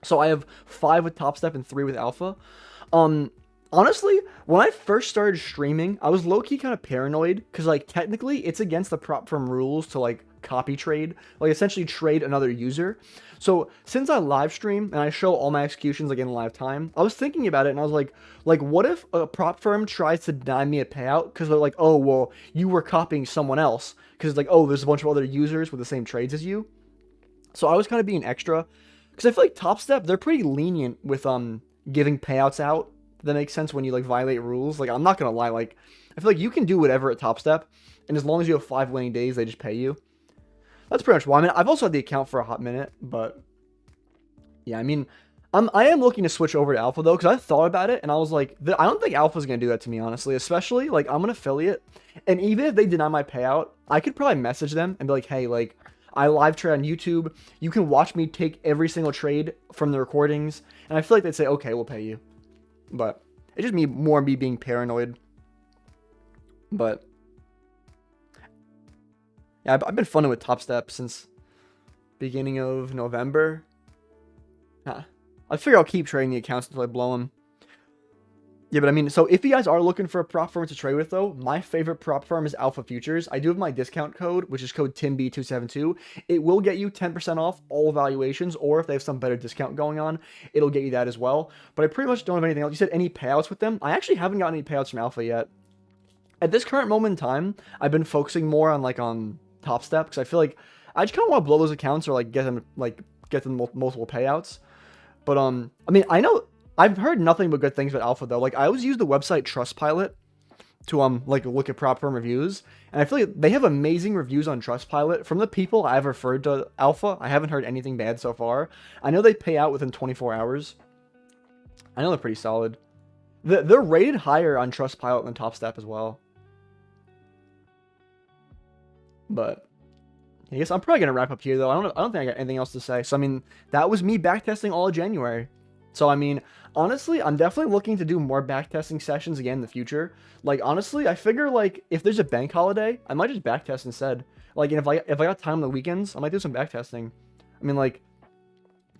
So I have 5 with Top Step and 3 with Alpha. Honestly, when I first started streaming, I was low-key kind of paranoid because, like, technically it's against the prop firm rules to, like, copy trade, like, essentially trade another user. So since I live stream and I show all my executions like in live time, I was thinking about it and I was like, what if a prop firm tries to deny me a payout because they're like, oh, well, you were copying someone else, because it's like, oh, there's a bunch of other users with the same trades as you. So I was kind of being extra because I feel like Top Step, they're pretty lenient with giving payouts out. That makes sense when you like violate rules. Like, I'm not gonna lie, like, I feel like you can do whatever at Top Step, and as long as you have 5 winning days, they just pay you. That's pretty much why. I mean, I've also had the account for a hot minute, but yeah, I mean, I am looking to switch over to Alpha though, because I thought about it and I was like, I don't think Alpha's gonna do that to me, honestly. Especially like, I'm an affiliate, and even if they deny my payout, I could probably message them and be like, hey, like, I live trade on YouTube. You can watch me take every single trade from the recordings, and I feel like they'd say, okay, we'll pay you. But it's just me being paranoid. But Yeah, I've been funning with Top Step since beginning of November. I figure I'll keep trading the accounts until I blow them. Yeah, but I mean, so if you guys are looking for a prop firm to trade with, though, my favorite prop firm is Alpha Futures. I do have my discount code, which is code TIMB272. It will get you 10% off all valuations, or if they have some better discount going on, it'll get you that as well. But I pretty much don't have anything else. You said any payouts with them? I actually haven't gotten any payouts from Alpha yet. At this current moment in time, I've been focusing more on Top Step because I feel like I just kind of want to blow those accounts or get them multiple payouts. But I mean, I've heard nothing but good things about Alpha though. Like I always use the website Trustpilot to look at prop firm reviews, and I feel like they have amazing reviews on Trustpilot from the people I've referred to Alpha. I haven't heard anything bad so far. I know they pay out within 24 hours. I know they're pretty solid. They're rated higher on Trustpilot than Top Step as well. But I guess I'm probably gonna wrap up here though. I don't think I got anything else to say. So I mean, that was me backtesting all of January. So I mean, honestly, I'm definitely looking to do more backtesting sessions again in the future. Like honestly, I figure like if there's a bank holiday, I might just backtest instead. Like, and if I got time on the weekends, I might do some backtesting. I mean, like,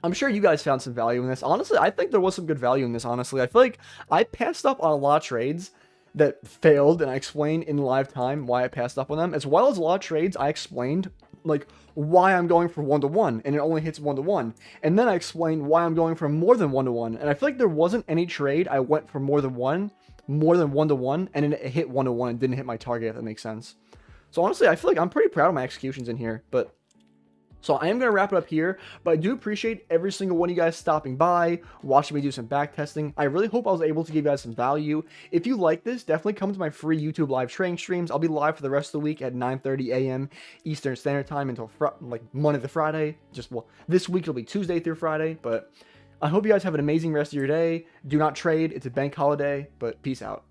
I'm sure you guys found some value in this. Honestly, I think there was some good value in this. Honestly, I feel like I passed up on a lot of trades that failed, and I explained in live time why I passed up on them, as well as a lot of trades I explained like why I'm going for 1-to-1 and it only hits 1-to-1, and then I explained why I'm going for more than 1-to-1, and I feel like there wasn't any trade I went for more than 1-to-1, and then it hit 1-to-1 and didn't hit my target, if that makes sense. So honestly, I feel like I'm pretty proud of my executions in here. But so I am going to wrap it up here, but I do appreciate every single one of you guys stopping by, watching me do some backtesting. I really hope I was able to give you guys some value. If you like this, definitely come to my free YouTube live trading streams. I'll be live for the rest of the week at 9:30 a.m. Eastern Standard Time until Monday to Friday. Well, this week it'll be Tuesday through Friday, but I hope you guys have an amazing rest of your day. Do not trade. It's a bank holiday, but peace out.